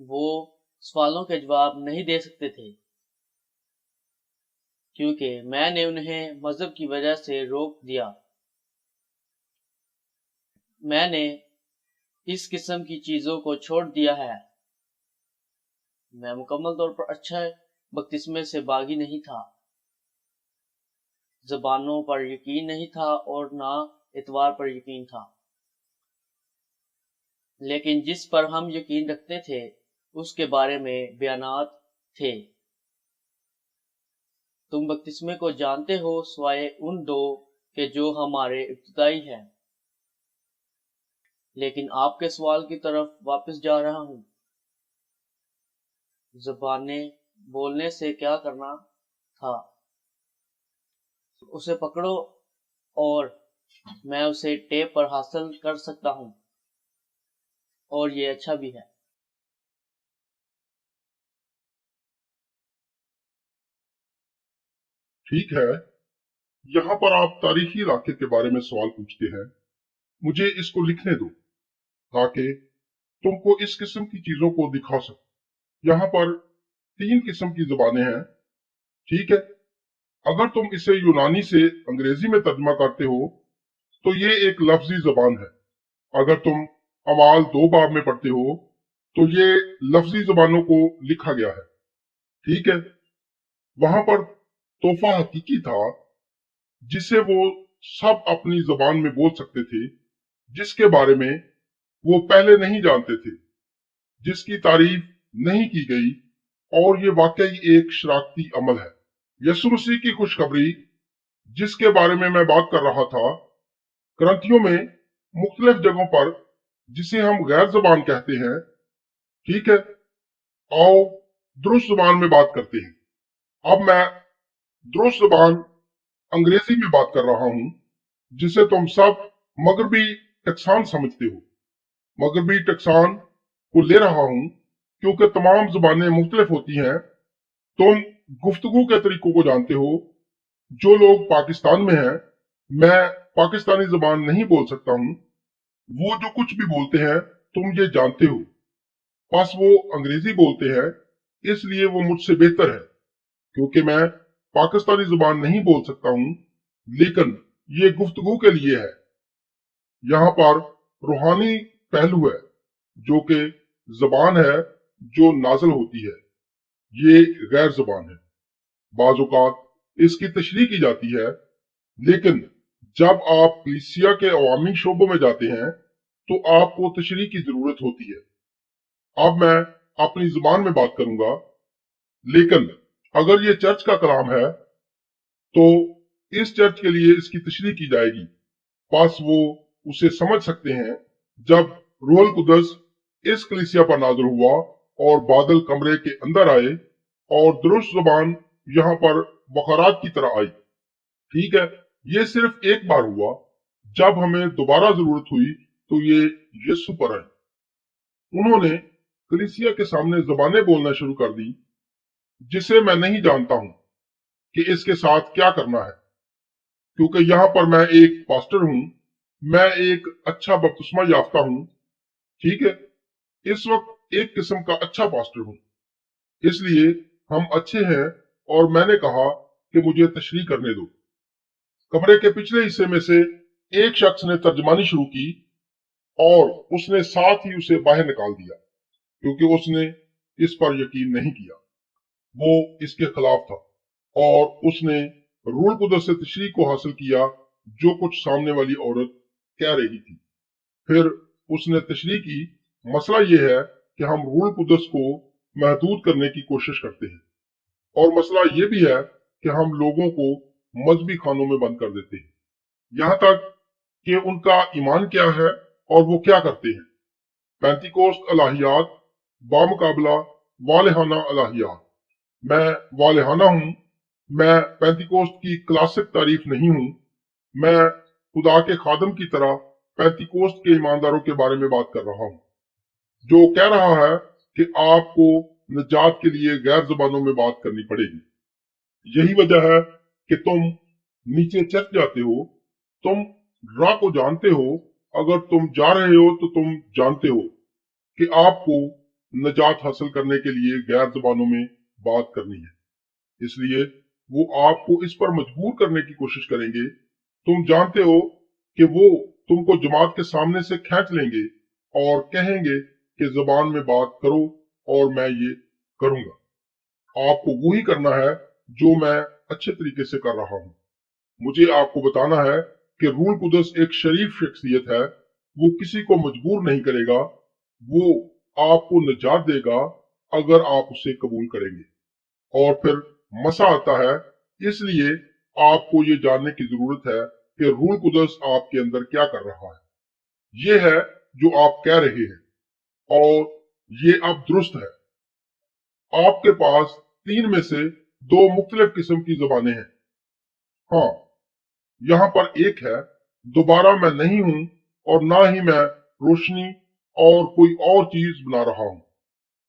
वो सवालों के जवाब नहीं दे सकते थे क्योंकि मैंने उन्हें मजहब की वजह से रोक दिया। मैंने इस किस्म की चीजों को छोड़ दिया है। मैं मुकम्मल तौर पर अच्छे बपतिस्मे से बागी नहीं था, ज़बानों पर यकीन नहीं था और ना इतवार पर यकीन था। लेकिन जिस पर हम यकीन रखते थे उसके बारे में बयानात थे। तुम बपतिस्मे को जानते हो सिवाय उन 2 के जो हमारे इब्तिदाई हैं। लेकिन आपके सवाल की तरफ वापस जा रहा हूँ। ज़बानें बोलने से क्या करना था? उसे पकड़ो और मैं उसे टेप पर हासिल कर सकता हूँ और ये अच्छा भी है। ठीक है, यहाँ पर आप तारीखी इलाके के बारे में सवाल पूछते हैं। मुझे इसको लिखने दो ताकि तुमको इस किस्म की चीजों को दिखा सकूं। यहाँ पर 3 किस्म की जुबानें हैं, ठीक है। अगर तुम इसे यूनानी से अंग्रेजी में तर्जमा करते हो तो ये एक लफ्जी जबान है। अगर तुम अमाल 2 बाब में पढ़ते हो तो ये लफ्जी जबानों को लिखा गया है, ठीक है। वहां पर तोहफा हकीकी था जिसे वो सब अपनी जबान में बोल सकते थे, जिसके बारे में वो पहले नहीं जानते थे, जिसकी तारीफ नहीं की गई, और ये वाकई एक शरारती अमल है। यीशु मसीह की खुशखबरी जिसके बारे में मैं बात कर रहा था, करंथियों में मुख्तलिफ जगहों पर, जिसे हम गैर जबान कहते हैं, ठीक है। आओ दुरुस्त जबान में बात करते हैं। अब मैं दुरुस्त जबान अंग्रेजी में बात कर रहा हूं, जिसे तुम सब मगरबी टक्सान समझते हो। मगरबी टक्सान को ले रहा हूं क्योंकि तमाम जुबानें मुख्तलिफ होती हैं। तुम गुफ्तगू के तरीकों को जानते हो। जो लोग पाकिस्तान में हैं, मैं पाकिस्तानी जुबान नहीं बोल सकता हूँ। वो जो कुछ भी बोलते हैं तुम ये जानते हो, बस वो अंग्रेजी बोलते हैं, इसलिए वो मुझसे बेहतर है क्योंकि मैं पाकिस्तानी जुबान नहीं बोल सकता हूँ। लेकिन ये गुफ्तगू के लिए है। यहाँ पर रूहानी पहलू है जो कि زبان ہے جو نازل ہوتی ہے، یہ غیر زبان ہے۔ بعض اوقات اس کی تشریح کی جاتی ہے، لیکن جب آپ کلیسیا کے عوامی شعبوں میں جاتے ہیں تو آپ کو تشریح کی ضرورت ہوتی ہے۔ اب میں اپنی زبان میں بات کروں گا، لیکن اگر یہ چرچ کا کلام ہے تو اس چرچ کے لیے اس کی تشریح کی جائے گی، بس وہ اسے سمجھ سکتے ہیں جب روح القدس اس کلیسیا پر نازل ہوا اور بادل کمرے کے اندر آئے اور درست زبان یہاں پر بخارات کی طرح آئی۔ ٹھیک ہے، یہ صرف ایک بار ہوا، جب ہمیں دوبارہ ضرورت ہوئی تو یہ یسوع پر آئی۔ انہوں نے کلیسیا کے سامنے زبانیں بولنا شروع کر دی، جسے میں نہیں جانتا ہوں کہ اس کے ساتھ کیا کرنا ہے، کیونکہ یہاں پر میں ایک پاسٹر ہوں، میں ایک اچھا بپتسمہ یافتہ ہوں۔ ٹھیک ہے، اس وقت ایک قسم کا اچھا پاسٹر ہوں، اس لیے ہم اچھے ہیں، اور میں نے کہا کہ مجھے تشریح کرنے دو۔ کمرے کے پچھلے حصے میں سے ایک شخص نے ترجمانی شروع کی اور اس نے ساتھ ہی اسے باہر نکال دیا، کیونکہ اس نے اس پر یقین نہیں کیا، وہ اس کے خلاف تھا، اور اس نے روح القدس سے تشریح کو حاصل کیا جو کچھ سامنے والی عورت کہہ رہی تھی۔ پھر اس نے تشریح کی، مسئلہ یہ ہے کہ ہم روح القدس کو محدود کرنے کی کوشش کرتے ہیں، اور مسئلہ یہ بھی ہے کہ ہم لوگوں کو مذہبی خانوں میں بند کر دیتے ہیں، یہاں تک کہ ان کا ایمان کیا ہے اور وہ کیا کرتے ہیں۔ پینتیکوست الہیات بامقابلہ والہانہ الہیات۔ میں والہانہ ہوں، میں پینتیکوست کی کلاسک تعریف نہیں ہوں، میں خدا کے خادم کی طرح پینتیکوست کے ایمانداروں کے بارے میں بات کر رہا ہوں، جو کہہ رہا ہے کہ آپ کو نجات کے لیے غیر زبانوں میں بات کرنی پڑے گی۔ یہی وجہ ہے کہ تم نیچے چرچ جاتے ہو، تم راہ کو جانتے ہو، اگر تم جا رہے ہو تو تم جانتے ہو کہ آپ کو نجات حاصل کرنے کے لیے غیر زبانوں میں بات کرنی ہے، اس لیے وہ آپ کو اس پر مجبور کرنے کی کوشش کریں گے۔ تم جانتے ہو کہ وہ تم کو جماعت کے سامنے سے کھینچ لیں گے اور کہیں گے کہ زبان میں بات کرو اور میں یہ کروں گا۔ آپ کو وہی کرنا ہے جو میں اچھے طریقے سے کر رہا ہوں۔ مجھے آپ کو بتانا ہے کہ روح القدس ایک شریف شخصیت ہے، وہ کسی کو مجبور نہیں کرے گا، وہ آپ کو نجات دے گا اگر آپ اسے قبول کریں گے۔ اور پھر مسا آتا ہے، اس لیے آپ کو یہ جاننے کی ضرورت ہے کہ روح القدس آپ کے اندر کیا کر رہا ہے۔ یہ ہے جو آپ کہہ رہے ہیں، اور یہ اب درست ہے۔ آپ کے پاس 3 میں سے 2 مختلف قسم کی زبانیں ہیں۔ ہاں، یہاں پر ایک ہے، دوبارہ میں نہیں ہوں اور نہ ہی میں روشنی اور کوئی اور چیز بنا رہا ہوں۔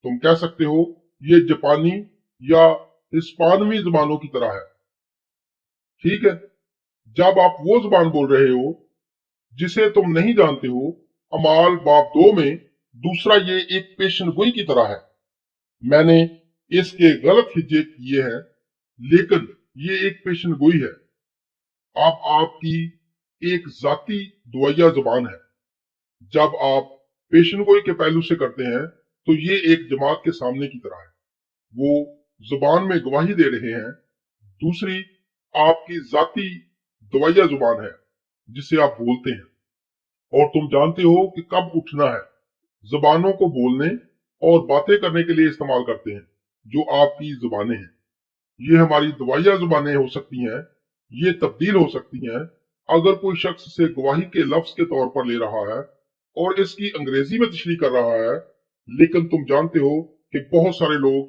تم کہہ سکتے ہو یہ جاپانی یا ہسپانوی زبانوں کی طرح ہے۔ ٹھیک ہے، جب آپ وہ زبان بول رہے ہو جسے تم نہیں جانتے ہو، اعمال باب 2 میں دوسرا یہ ایک پیشن گوئی کی طرح ہے۔ میں نے اس کے غلط ہجے کیے ہیں، لیکن یہ ایک پیشن گوئی ہے۔ اب آپ کی ایک ذاتی دعائیہ زبان ہے۔ جب آپ پیشن گوئی کے پہلو سے کرتے ہیں تو یہ ایک جماعت کے سامنے کی طرح ہے، وہ زبان میں گواہی دے رہے ہیں۔ دوسری آپ کی ذاتی دعائیہ زبان ہے جسے آپ بولتے ہیں، اور تم جانتے ہو کہ کب اٹھنا ہے۔ زبانوں کو بولنے اور باتیں کرنے کے لیے استعمال کرتے ہیں، جو آپ کی زبانیں ہیں۔ یہ ہماری دعائیہ زبانیں ہو سکتی ہیں، یہ تبدیل ہو سکتی ہیں۔ اگر کوئی شخص اسے گواہی کے لفظ کے طور پر لے رہا ہے اور اس کی انگریزی میں تشریح کر رہا ہے، لیکن تم جانتے ہو کہ بہت سارے لوگ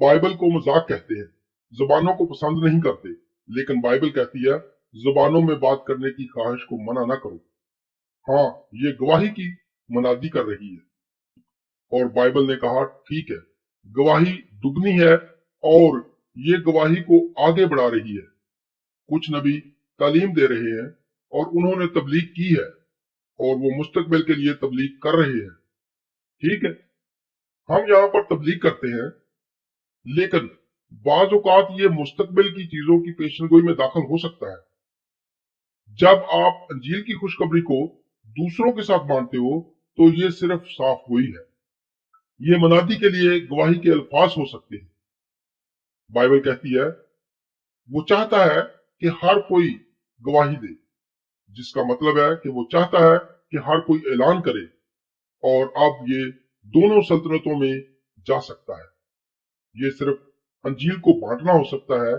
بائبل کو مذاق کہتے ہیں، زبانوں کو پسند نہیں کرتے، لیکن بائبل کہتی ہے زبانوں میں بات کرنے کی خواہش کو منع نہ کرو۔ ہاں، یہ گواہی کی منادی کر رہی ہے، اور بائبل نے کہا ٹھیک ہے، گواہی دگنی ہے اور یہ گواہی کو آگے بڑھا رہی ہے۔ کچھ نبی تعلیم دے رہے ہیں اور انہوں نے تبلیغ کی ہے، اور وہ مستقبل کے لیے تبلیغ کر رہے ہیں۔ ٹھیک ہے، ہم یہاں پر تبلیغ کرتے ہیں، لیکن بعض اوقات یہ مستقبل کی چیزوں کی پیشن گوئی میں داخل ہو سکتا ہے۔ جب آپ انجیل کی خوشخبری کو دوسروں کے ساتھ بانٹتے ہو تو یہ صرف صاف گوئی ہے۔ یہ منادی کے لیے گواہی کے الفاظ ہو سکتے ہیں۔ بائبل کہتی ہے وہ چاہتا ہے کہ ہر کوئی گواہی دے، جس کا مطلب ہے کہ وہ چاہتا ہے کہ ہر کوئی اعلان کرے، اور اب یہ دونوں سلطنتوں میں جا سکتا ہے۔ یہ صرف انجیل کو بانٹنا ہو سکتا ہے،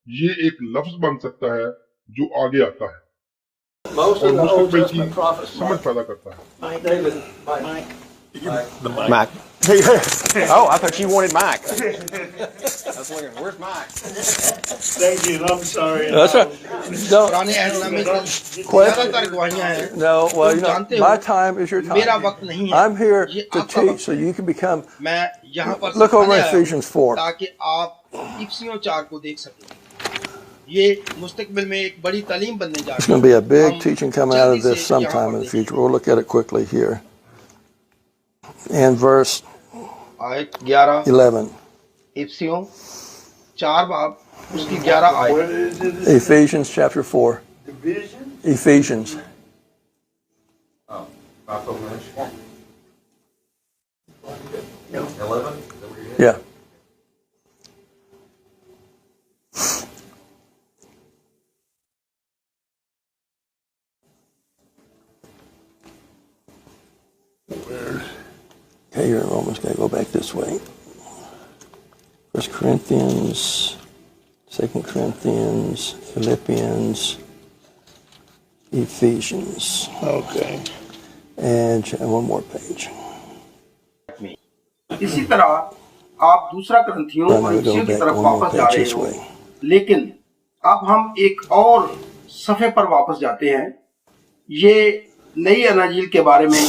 یہ ایک لفظ بن سکتا ہے جو آگے آتا ہے اور مستقبل کی سمجھ پیدا کرتا ہے۔ Mike. Oh, I thought you wanted Mike. I was wondering, where's Mike? Thank you, and I'm sorry. That's right. No, پرانے عہد نامے کی زیادہ تر گواہیاں ہیں۔ no. Well, تم you know, جانتے my who time is your میرا time. وقت نہیں ہے، I'm here یہ to آپ کا teach وقت so ہے۔ you can become. میں یہاں پر Look over سکھانے in آیا ہوں Ephesians 4. تاکہ آپ افسیوں 4 کو دیکھ سکیں۔ یہ مستقبل میں ایک بڑی تعلیم بننے جا There's رہی going to be a ہے۔ big ہم teaching coming out of جلدی this سے یہاں sometime پر in the دیکھیں۔ future. We'll look at it quickly here. And verse آیت 11 11. افسیوں 4 باب اس کی 11 What آیت۔ is it? Ephesians chapter 4. Division? Ephesians. Yeah. Okay, you're in Romans. Gotta go back this way. 1 Corinthians, 2 Corinthians, Philippians, Ephesians, Okay. and one more page. اسی طرح آپ دوسرا کرنتھیوں I'm اور going to افسیوں go کی back طرف one more واپس جا page رہے this ہو، way. لیکن اب ہم ایک اور صفحے پر واپس جاتے ہیں۔ یہ نئی اناجیل کے بارے میں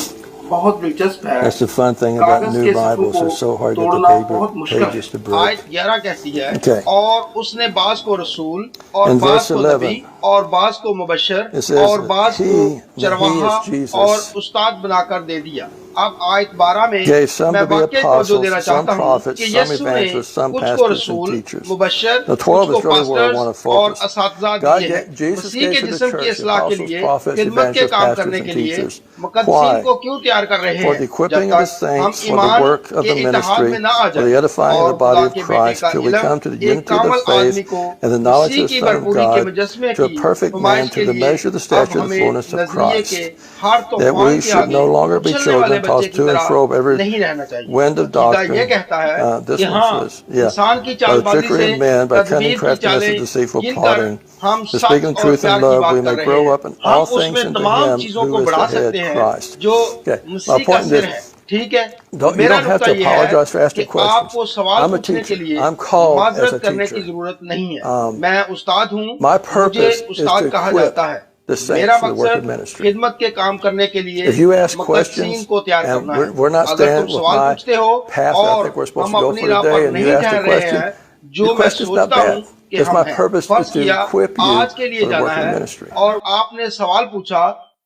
بہت دلچسپ ہے۔ That's the fun thing about کاغذ new کے صفحوں Bibles. They're so کو hard to get توڑنا the بہت مشکل pages to ہے۔ break. آیت 11 کہتی ہے Okay. اور اس نے بعض کو رسول اور In بعض verse کو 11, نبی اور بعض کو مبشر it says اور بعض that کو he چرواہا is Jesus, اور استاد بنا کر دے دیا۔ اب آیت 12 میں gave some میں to be واقعی توجہ دینا apostles, some چاہتا ہوں prophets, کہ some یسوع نے evangelists, some کچھ کو pastors and رسول، teachers. مبشر، The کچھ 12 کو is really where I want to pastors اور focus. اساتذہ God دیے ہیں۔ Jesus مسیح gave کے to the جسم کی church the اصلاح کے apostles, لیے prophets, خدمت کے evangelists, کام pastors, کرنے and کے لیے teachers. مقدسین Why? کو کیوں تیار کر رہے For ہیں؟ the جب equipping of the تک ہم saints, for the ایمان work of کے the اتحاد ministry, میں نہ آ for the جائیں edifying of اور the body خدا of کے بیٹے Christ, کا till we علم come to the ایک unity of کامل the آدمی faith کو and the knowledge مسیح of the کی Son of بھرپوری کے God, مجسمے to a کی perfect man, نمائش to کے the لیے measure of the اب stature of the ہمیں fullness of نظریے کے Christ, ہر that طوفان we کے should آگے no longer be اچھلنے والے children بچے tossed کی to and طرح fro of every نہیں رہنا چاہیے۔ wind of عقیدہ یہ doctrine. کہتا ہے This کہ one ہاں says, yeah, انسان کی by چال the بازی trickery سے of men, by cunning تدبیر کی craftiness چالیں of deceitful گن کر plotting, ہم to سچ speak in اور truth پیار and کی love, بات we کر may رہے grow ہیں۔ up in ہم all اس میں things into تمام Him چیزوں کو who is بڑھا the head, سکتے ہیں Christ. جو Okay, my مسیح کا point سر is, ہے۔ ٹھیک ہے، you میرا don't have نقطہ to یہ ہے apologize for کہ asking آپ questions. کو سوال I'm a پوچھنے کے teacher. لیے I'm called as a معذرت کرنے کی teacher. ضرورت نہیں ہے۔ میں استاد ہوں، My مجھے purpose is استاد to کہا equip جاتا ہے۔ the میرا saints for the work of مقصد ministry. خدمت کے کام کرنے کے لیے If you ask مقدسین questions, کو تیار and کرنا ہے۔ we're not اگر staying تم with سوال my پوچھتے ہو path that I اور think we're supposed ہم to go اپنی for راہ today, پر and you نہیں ask ٹھہر the رہے question, ہیں the جو میں question's not سوچتا ہوں bad. کہ Because ہم my ہیں۔ purpose فرض is to کیا equip you آج کے لیے for the جانا work of ہے ministry. اور آپ نے سوال پوچھا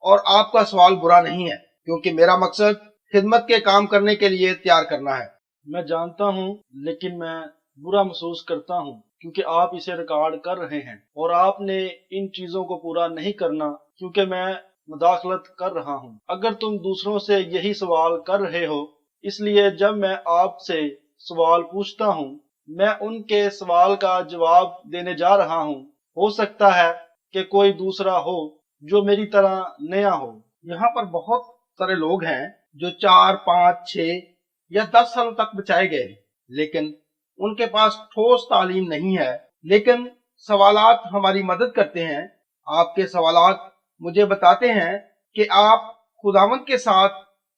اور آپ کا سوال برا نہیں ہے، کیونکہ میرا مقصد خدمت کے کام کرنے کے لیے تیار کرنا ہے۔ میں جانتا ہوں، لیکن میں برا محسوس کرتا ہوں کیونکہ آپ اسے ریکارڈ کر رہے ہیں اور آپ نے ان چیزوں کو پورا نہیں کرنا کیونکہ میں مداخلت کر رہا ہوں۔ اگر تم دوسروں سے یہی سوال کر رہے ہو، اس لیے جب میں آپ سے سوال پوچھتا ہوں میں ان کے سوال کا جواب دینے جا رہا ہوں۔ ہو سکتا ہے کہ کوئی دوسرا ہو جو میری طرح نیا ہو۔ یہاں پر بہت سارے لوگ ہیں جو 4، 5، 6 یا 10 سالوں تک بچائے گئے، لیکن ان کے پاس ٹھوس تعلیم نہیں ہے۔ لیکن سوالات ہماری مدد کرتے ہیں۔ آپ کے سوالات مجھے بتاتے ہیں کہ آپ خداوند کے ساتھ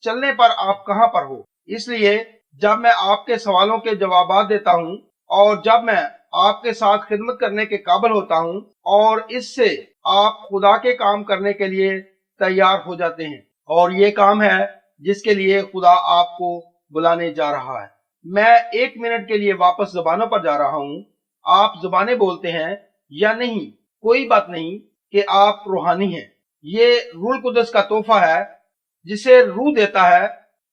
چلنے پر آپ کہاں پر ہو۔ اس لیے جب میں آپ کے سوالوں کے جوابات دیتا ہوں اور جب میں آپ کے ساتھ خدمت کرنے کے قابل ہوتا ہوں اور اس سے آپ خدا کے کام کرنے کے لیے تیار ہو جاتے ہیں، اور یہ کام ہے جس کے لیے خدا آپ کو بلانے جا رہا ہے۔ میں 1 منٹ کے لیے واپس زبانوں پر جا رہا ہوں۔ آپ زبانیں بولتے ہیں یا نہیں، کوئی بات نہیں کہ آپ روحانی ہیں۔ یہ روح القدس کا تحفہ ہے جسے روح دیتا ہے۔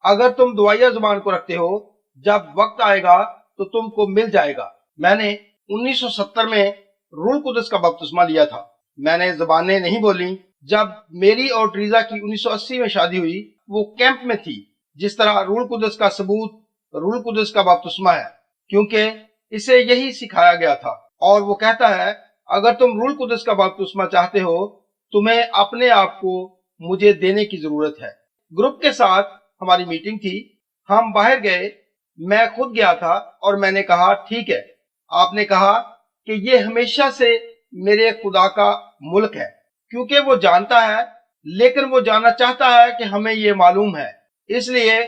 اگر تم دعائیہ زبان کو رکھتے ہو، جب وقت آئے گا تو تم کو مل جائے گا۔ میں نے 1970 میں روح القدس کا بپتسمہ لیا تھا۔ میں نے زبانیں نہیں بولی۔ جب میری اور ٹریزا کی 1980 میں شادی ہوئی، وہ کیمپ میں تھی۔ جس طرح روح القدس کا ثبوت रूल कुदस का बपतिस्मा है, क्योंकि इसे यही सिखाया गया था। और वो कहता है अगर तुम रूल कुदस का बपतिस्मा चाहते हो तुम्हें अपने आप को मुझे देने की जरूरत है। ग्रुप के साथ हमारी मीटिंग थी, हम बाहर गए, मैं खुद गया था और मैंने कहा ठीक है, आपने कहा कि ये हमेशा से मेरे खुदा का मुल्क है, क्योंकि वो जानता है, लेकिन वो जानना चाहता है कि हमें ये मालूम है, इसलिए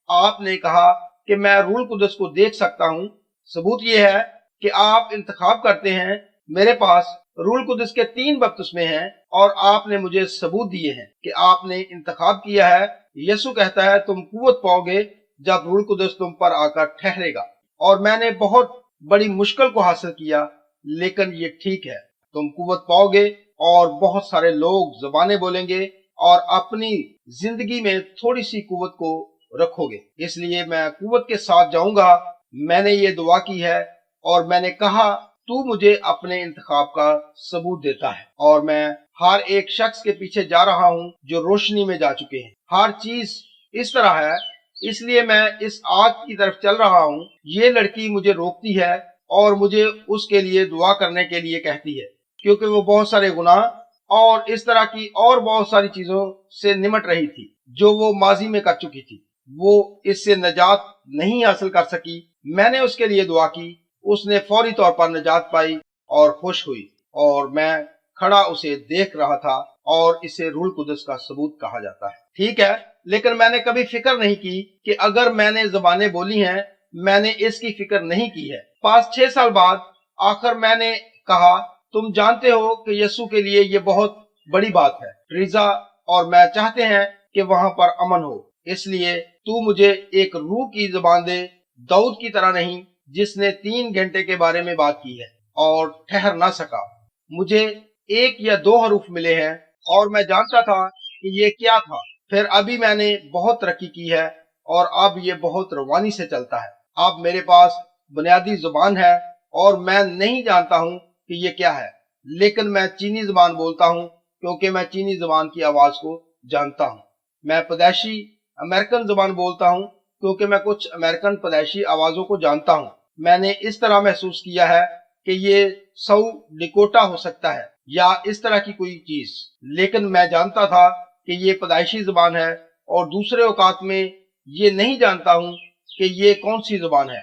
आपने कहा कि मैं रूल कुदस को देख सकता हूँ। सबूत ये है कि आप इंतखाब करते हैं। मेरे पास रूल कुदस के 3 बपतिस्मे हैं और आपने मुझे सबूत दिए हैं कि आपने इंतखाब किया है। यीशु कहता है तुम कुव्वत पाओगे जब रूल कुदस तुम पर आकर ठहरेगा। और मैंने बहुत बड़ी मुश्किल को हासिल किया, लेकिन ये ठीक है, तुम कुव्वत पाओगे और बहुत सारे लोग ज़बानें बोलेंगे और अपनी जिंदगी में थोड़ी सी कुव्वत को रखोगे। इसलिए मैं कुव्वत के साथ जाऊंगा। मैंने ये दुआ की है और मैंने कहा तू मुझे अपने इंतखाब का सबूत देता है, और मैं हर एक शख्स के पीछे जा रहा हूँ जो रोशनी में जा चुके हैं। हर चीज इस तरह है, इसलिए मैं इस आग की तरफ चल रहा हूँ। ये लड़की मुझे रोकती है और मुझे उसके लिए दुआ करने के लिए कहती है, क्योंकि वो बहुत सारे गुनाह और इस तरह की और बहुत सारी चीजों से निमट रही थी जो वो माजी में कर चुकी थी। वो इससे निजात नहीं हासिल कर सकी। मैंने उसके लिए दुआ की, उसने फौरी तौर पर निजात पाई और खुश हुई, और मैं खड़ा उसे देख रहा था। और इसे रूल कुदस का सबूत कहा जाता है। ठीक है, लेकिन मैंने कभी फिक्र नहीं की कि अगर मैंने ज़बानें बोली हैं, मैंने इसकी फिक्र नहीं की है। 5-6 साल बाद आखिर मैंने कहा तुम जानते हो कि यीशु के लिए ये बहुत बड़ी बात है। ट्रीजा और मैं चाहते हैं कि वहां पर अमन हो, इसलिए तू मुझे एक रूह की ज़बान दे, दाऊद की तरह नहीं जिसने 3 घंटे के बारे में बात की है और ठहर ना सका। मुझे 1 या 2 हरूफ मिले हैं और मैं जानता था कि ये क्या था। फिर अभी मैंने बहुत तरक्की की है और अब ये बहुत रवानी से चलता है। अब मेरे पास बुनियादी जुबान है और मैं नहीं जानता हूँ कि ये क्या है, लेकिन मैं चीनी जुबान बोलता हूँ क्योंकि मैं चीनी जुबान की आवाज को जानता हूँ। मैं पैदाइशी अमेरिकन जुबान बोलता हूँ क्योंकि मैं कुछ अमेरिकन पैदाइशी आवाजों को जानता हूँ। मैंने इस तरह महसूस किया है कि ये साउथ डकोटा हो सकता है या इस तरह की कोई चीज, लेकिन मैं जानता था कि ये पैदाइशी जुबान है और दूसरे औकात में ये नहीं जानता हूँ कि ये कौन सी जुबान है।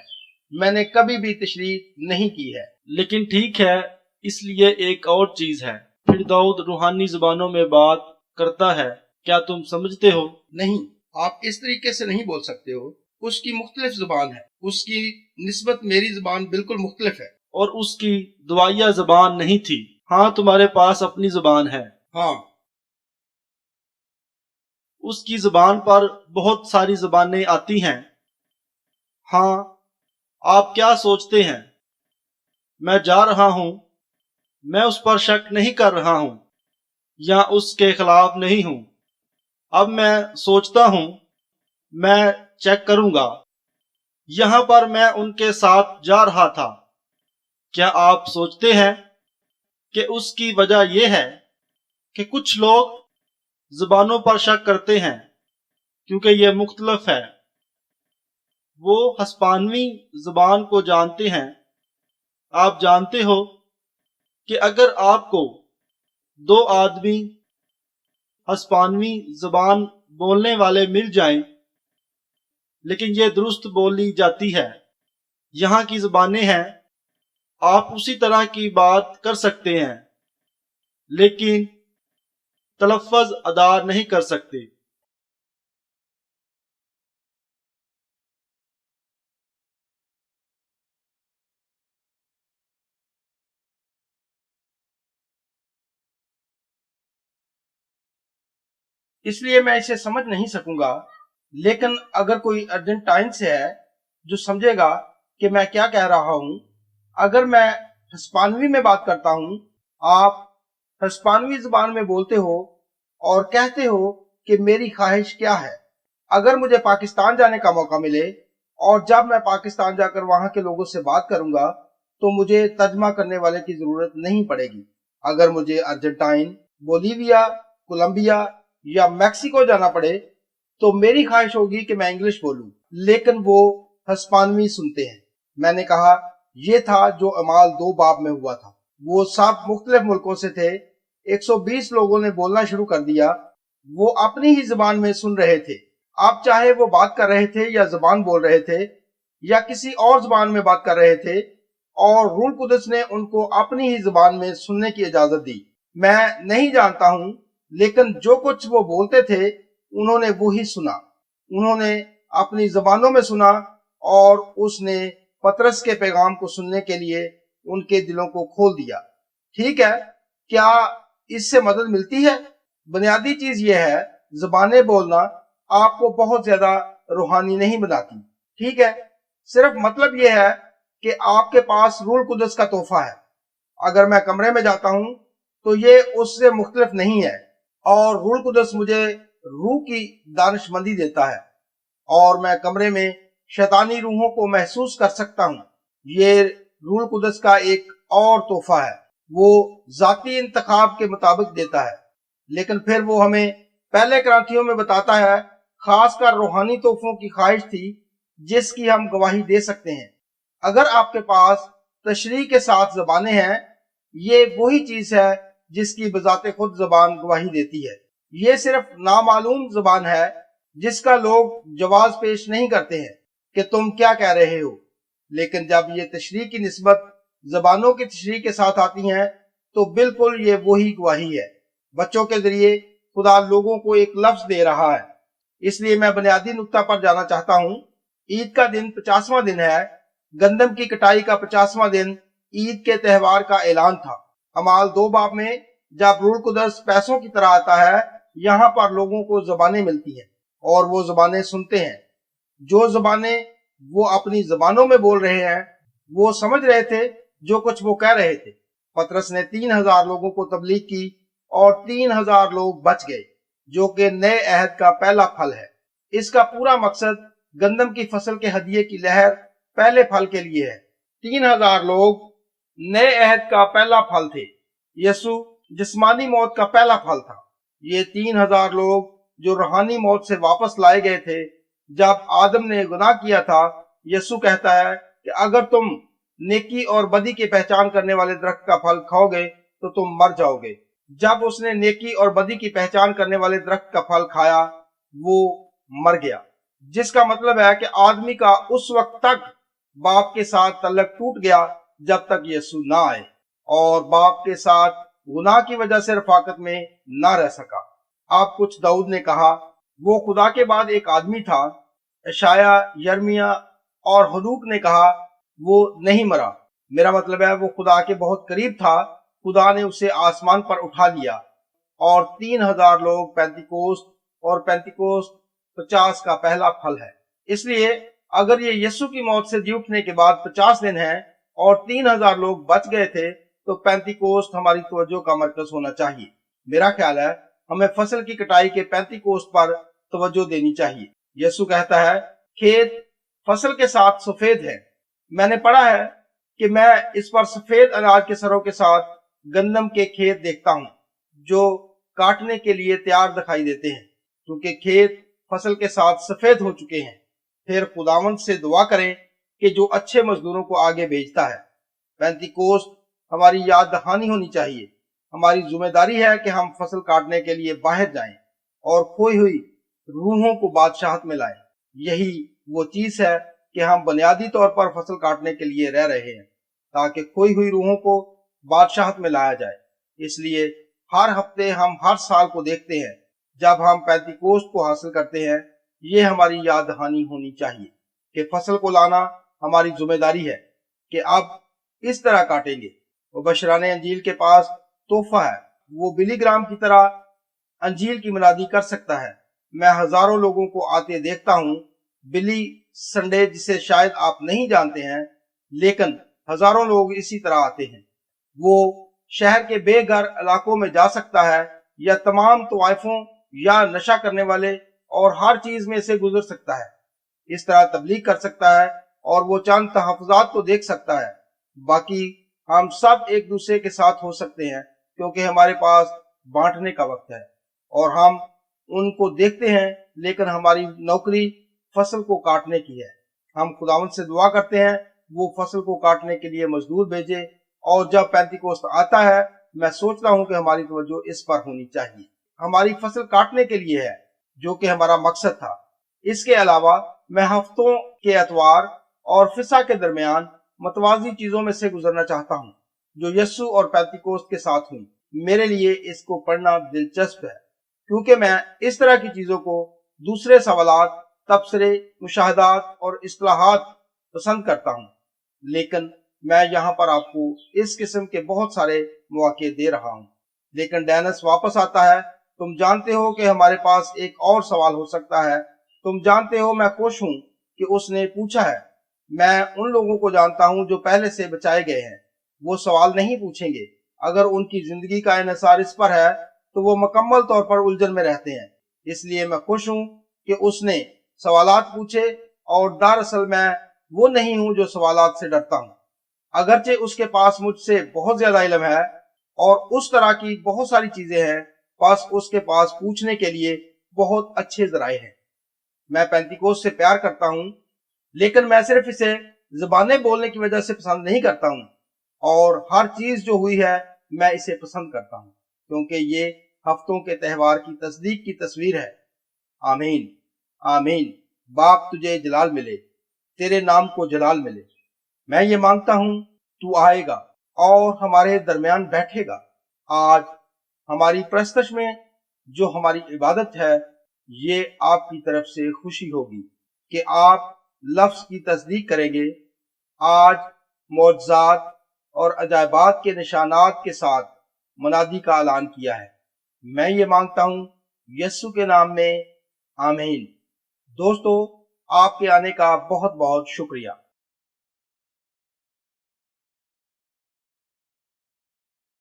मैंने कभी भी तशरीह नहीं की है। लेकिन ठीक है, इसलिए एक और चीज है, फिर दाऊद रूहानी जुबानों में बात करता है, क्या तुम समझते हो? नहीं, आप इस तरीके से नहीं बोल सकते हो। उसकी मुख्तलिफ जुबान है, उसकी निस्बत मेरी जुबान बिल्कुल मुख्तलिफ है। और उसकी दुआया जुबान नहीं थी। हाँ, तुम्हारे पास अपनी जुबान है। हाँ, उसकी जुबान पर बहुत सारी जुबानें आती हैं। हाँ, आप क्या सोचते हैं? मैं जा रहा हूं, मैं उस पर शक नहीं कर रहा हूं या उसके खिलाफ नहीं हूं। अब मैं सोचता हूं, मैं चेक करूंगा। यहां पर मैं उनके साथ जा रहा था। क्या आप सोचते हैं कि उसकी वजह यह है कि कुछ लोग जुबानों पर शक करते हैं क्योंकि यह मुख्तलिफ है? वो हस्पानवी जुबान को जानते हैं। आप जानते हो कि अगर आपको 2 आदमी हस्पानवी जुबान बोलने वाले मिल जाएं, लेकिन ये दुरुस्त बोली जाती है, यहाँ की जुबानें हैं, आप उसी तरह की बात कर सकते हैं, लेकिन तलफ़्फ़ुज़ अदा नहीं कर सकते। इसलिए मैं इसे समझ नहीं सकूंगा। लेकिन अगर कोई अर्जेंटाइन से है जो समझेगा कि मैं क्या कह रहा हूं। अगर मैं हिस्पानवी में बात करता हूं, आप हिस्पानवी जुबान में बोलते हो और कहते हो कि मेरी ख्वाहिश क्या है। अगर मुझे पाकिस्तान जाने का मौका मिले और जब मैं पाकिस्तान जाकर वहां के लोगों से बात करूंगा तो मुझे तर्जमा करने वाले की जरूरत नहीं पड़ेगी। अगर मुझे अर्जेंटाइन, बोलीविया, कोलंबिया या मैक्सिको जाना पड़े तो मेरी ख्वाहिश होगी कि मैं इंग्लिश बोलूं, लेकिन वो हस्पानवी सुनते हैं। मैंने कहा ये था जो अमाल 2 बाब में हुआ था। वो सब मुख्तलिफ मुल्कों से थे। 120 लोगों ने बोलना शुरू कर दिया। वो अपनी ही जुबान में सुन रहे थे। आप चाहे वो बात कर रहे थे या जुबान बोल रहे थे या किसी और जुबान में बात कर रहे थे, और रूह कुदस ने उनको अपनी ही जुबान में सुनने की इजाजत दी। मैं नहीं जानता हूं, लेकिन जो कुछ वो बोलते थे उन्होंने वो ही सुना। उन्होंने अपनी जुबानों में सुना और उसने पतरस के पैगाम को सुनने के लिए उनके दिलों को खोल दिया। ठीक है, क्या इससे मदद मिलती है? बुनियादी चीज यह है, जुबानें बोलना आपको बहुत ज्यादा रूहानी नहीं बनाती। ठीक है, सिर्फ मतलब यह है कि आपके पास रूह कुदस का तोहफा है। अगर मैं कमरे में जाता हूं तो ये उससे मुख्तलिफ नहीं है, और रूह कुदस मुझे रूह की दानिशमंदी देता है और मैं कमरे में शैतानी रूहों को महसूस कर सकता हूँ। ये रूह कुदस का एक और तोहफा है। वो जाती इंतखाब के मुताबिक देता है, लेकिन फिर वो हमें पहले क्रांतियों में बताता है खासकर रूहानी तोहफों की ख्वाहिश थी जिसकी हम गवाही दे सकते हैं। अगर आपके पास तशरीह के साथ ज़बानें हैं, ये वही चीज है जिसकी बजाते खुद ज़बान गवाही देती है। ये सिर्फ नामालूम ज़बान है जिसका लोग जवाब पेश नहीं करते हैं कि तुम क्या कह रहे हो, लेकिन जब ये तशरीह की निस्बत ज़बानों की तशरीह के साथ आती हैं तो बिल्कुल ये वही गवाही है। बच्चों के जरिए खुदा लोगों को एक लफ्ज दे रहा है। इसलिए मैं बुनियादी नुक्ता पर जाना चाहता हूँ। ईद का दिन 50वां दिन है। गंदम की कटाई का 50वां दिन ईद के त्यौहार का ऐलान था। अमाल 2 बाब में जब रूह कुदस पैसों की तरह आता है, यहाँ पर लोगों को ज़बानें मिलती हैं और वो ज़बानें सुनते हैं। जो ज़बानें वो अपनी ज़बानों में बोल रहे हैं, वो समझ रहे थे जो कुछ वो कह रहे थे। पतरस ने 3000 लोगों को तबलीग की और 3000 लोग बच गए, जो कि नए अहद का पहला फल है। इसका पूरा मकसद गंदम की फसल के हदिये की लहर पहले फल के लिए है। 3000 लोग नए अहद का पहला फल थे। यसु जिस्मानी मौत का पहला फल था। ये 3000 लोग जो रूहानी मौत से वापस लाए गए थे जब आदम ने गुनाह किया था। यसु कहता है कि अगर तुम नेकी और बदी की पहचान करने वाले दरख्त का फल खाओगे तो तुम मर जाओगे। जब उसने नेकी और बदी की पहचान करने वाले दरख्त का फल खाया, वो मर गया, जिसका मतलब है कि आदमी का उस वक्त तक बाप के साथ तल्लक टूट गया जब तक यीशु ना आए, और बाप के साथ गुनाह की वजह से रफाकत में ना रह सका। आप कुछ दाऊद ने कहा वो खुदा के बाद एक आदमी था। यशाया, यर्मिया और हदूक ने कहा वो नहीं मरा। मेरा मतलब है वो खुदा के बहुत करीब था। खुदा ने उसे आसमान पर उठा लिया। और 3000 लोग पेंतिकोस्त, और पेंतिकोस्त 50 का पहला फल है। इसलिए अगर ये यीशु की मौत से जी उठने के बाद 50 दिन है और 3000 लोग बच गए थे, तो पेंतिकोस्त हमारी तवज्जो का मरकज होना चाहिए। मेरा ख्याल है हमें फसल की कटाई के पेंतिकोस्त पर तवज्जो देनी चाहिए। यीशु कहता है खेत फसल के साथ सफेद है। मैंने पढ़ा है कि मैं इस पर सफेद अनाज के सरों के साथ गंदम के खेत देखता हूँ जो काटने के लिए तैयार दिखाई देते हैं, क्योंकि खेत फसल के साथ सफेद हो चुके हैं। फिर खुदावंद से दुआ करें कि जो अच्छे मजदूरों को आगे भेजता है। पेंतिकोस्त हमारी याद दहानी होनी चाहिए। हमारी जिम्मेदारी है कि हम फसल काटने के लिए बाहर जाएं और खोई हुई रूहों को बादशाहत में लाएं। यही वो चीज है कि हम बुनियादी तौर पर फसल काटने के लिए रह रहे हैं, ताकि खोई हुई रूहों को बादशाहत में लाया जाए। इसलिए हर हफ्ते हम हर साल को देखते हैं जब हम पेंतिकोस्त को हासिल करते हैं। ये हमारी याद दहानी होनी चाहिए कि फसल को लाना हमारी जिम्मेदारी है कि अब इस तरह काटेंगे। वो बशराने अंजील के पास तोहफा है। वो बिली ग्राम की तरह अंजील की मुनादी कर सकता है। मैं हजारों लोगों को आते देखता हूँ। बिली संडे, जिसे शायद आप नहीं जानते हैं, लेकिन हजारों लोग इसी तरह आते हैं। वो शहर के बेघर इलाकों में जा सकता है या तमाम तवाइफों या नशा करने वाले और हर चीज में से गुजर सकता है। इस तरह तबलीग कर सकता है और वो चंद तहफ़्फ़ुज़ात को देख सकता है। बाकी हम सब एक दूसरे के साथ हो सकते हैं, क्योंकि हमारे पास बांटने का वक्त है और हम उनको देखते हैं, लेकिन हमारी नौकरी फसल को काटने की है। ہم خداوند سے دعا کرتے ہیں وہ فصل کو کاٹنے کے لیے مزدور بھیجے، اور جب پینتیکوست آتا ہے میں سوچتا ہوں کہ ہماری توجہ اس پر ہونی چاہیے۔ ہماری فصل کاٹنے کے لیے ہے، جو کہ ہمارا مقصد تھا۔ اس کے علاوہ میں ہفتوں کے اتوار اور فسح کے درمیان متوازی چیزوں میں سے گزرنا چاہتا ہوں جو یسوع اور پینتیکوست کے ساتھ ہوئی۔ میرے لیے اس کو پڑھنا دلچسپ ہے کیونکہ میں اس طرح کی چیزوں کو دوسرے سوالات، تبصرے، مشاہدات اور اصطلاحات پسند کرتا ہوں، لیکن میں یہاں پر آپ کو اس قسم کے بہت سارے مواقع دے رہا ہوں۔ لیکن ڈینس واپس آتا ہے۔ تم جانتے ہو کہ ہمارے پاس ایک اور سوال ہو سکتا ہے۔ تم جانتے ہو میں خوش ہوں کہ اس نے پوچھا ہے۔ میں ان لوگوں کو جانتا ہوں جو پہلے سے بچائے گئے ہیں، وہ سوال نہیں پوچھیں گے۔ اگر ان کی زندگی کا انحصار اس پر ہے تو وہ مکمل طور پر الجھن میں رہتے ہیں۔ اس لیے میں خوش ہوں کہ اس نے سوالات پوچھے، اور دراصل میں وہ نہیں ہوں جو سوالات سے ڈرتا ہوں، اگرچہ اس کے پاس مجھ سے بہت زیادہ علم ہے اور اس طرح کی بہت ساری چیزیں ہیں، بس اس کے پاس پوچھنے کے لیے بہت اچھے ذرائع ہیں۔ میں پینتیکوست سے پیار کرتا ہوں، لیکن میں صرف اسے زبانیں بولنے کی وجہ سے پسند نہیں کرتا ہوں، اور ہر چیز جو ہوئی ہے میں اسے پسند کرتا ہوں کیونکہ یہ ہفتوں کے تہوار کی تصدیق کی تصویر ہے۔ آمین، آمین۔ باپ تجھے جلال ملے، تیرے نام کو جلال ملے۔ میں یہ مانگتا ہوں تو آئے گا اور ہمارے درمیان بیٹھے گا۔ آج ہماری پرستش میں جو ہماری عبادت ہے، یہ آپ کی طرف سے خوشی ہوگی کہ آپ لفظ کی تصدیق کریں گے۔ آج معجزات اور عجائبات کے نشانات کے ساتھ منادی کا اعلان کیا ہے۔ میں یہ مانگتا ہوں یسوع کے نام میں، آمین۔ دوستو، آپ کے آنے کا بہت بہت شکریہ۔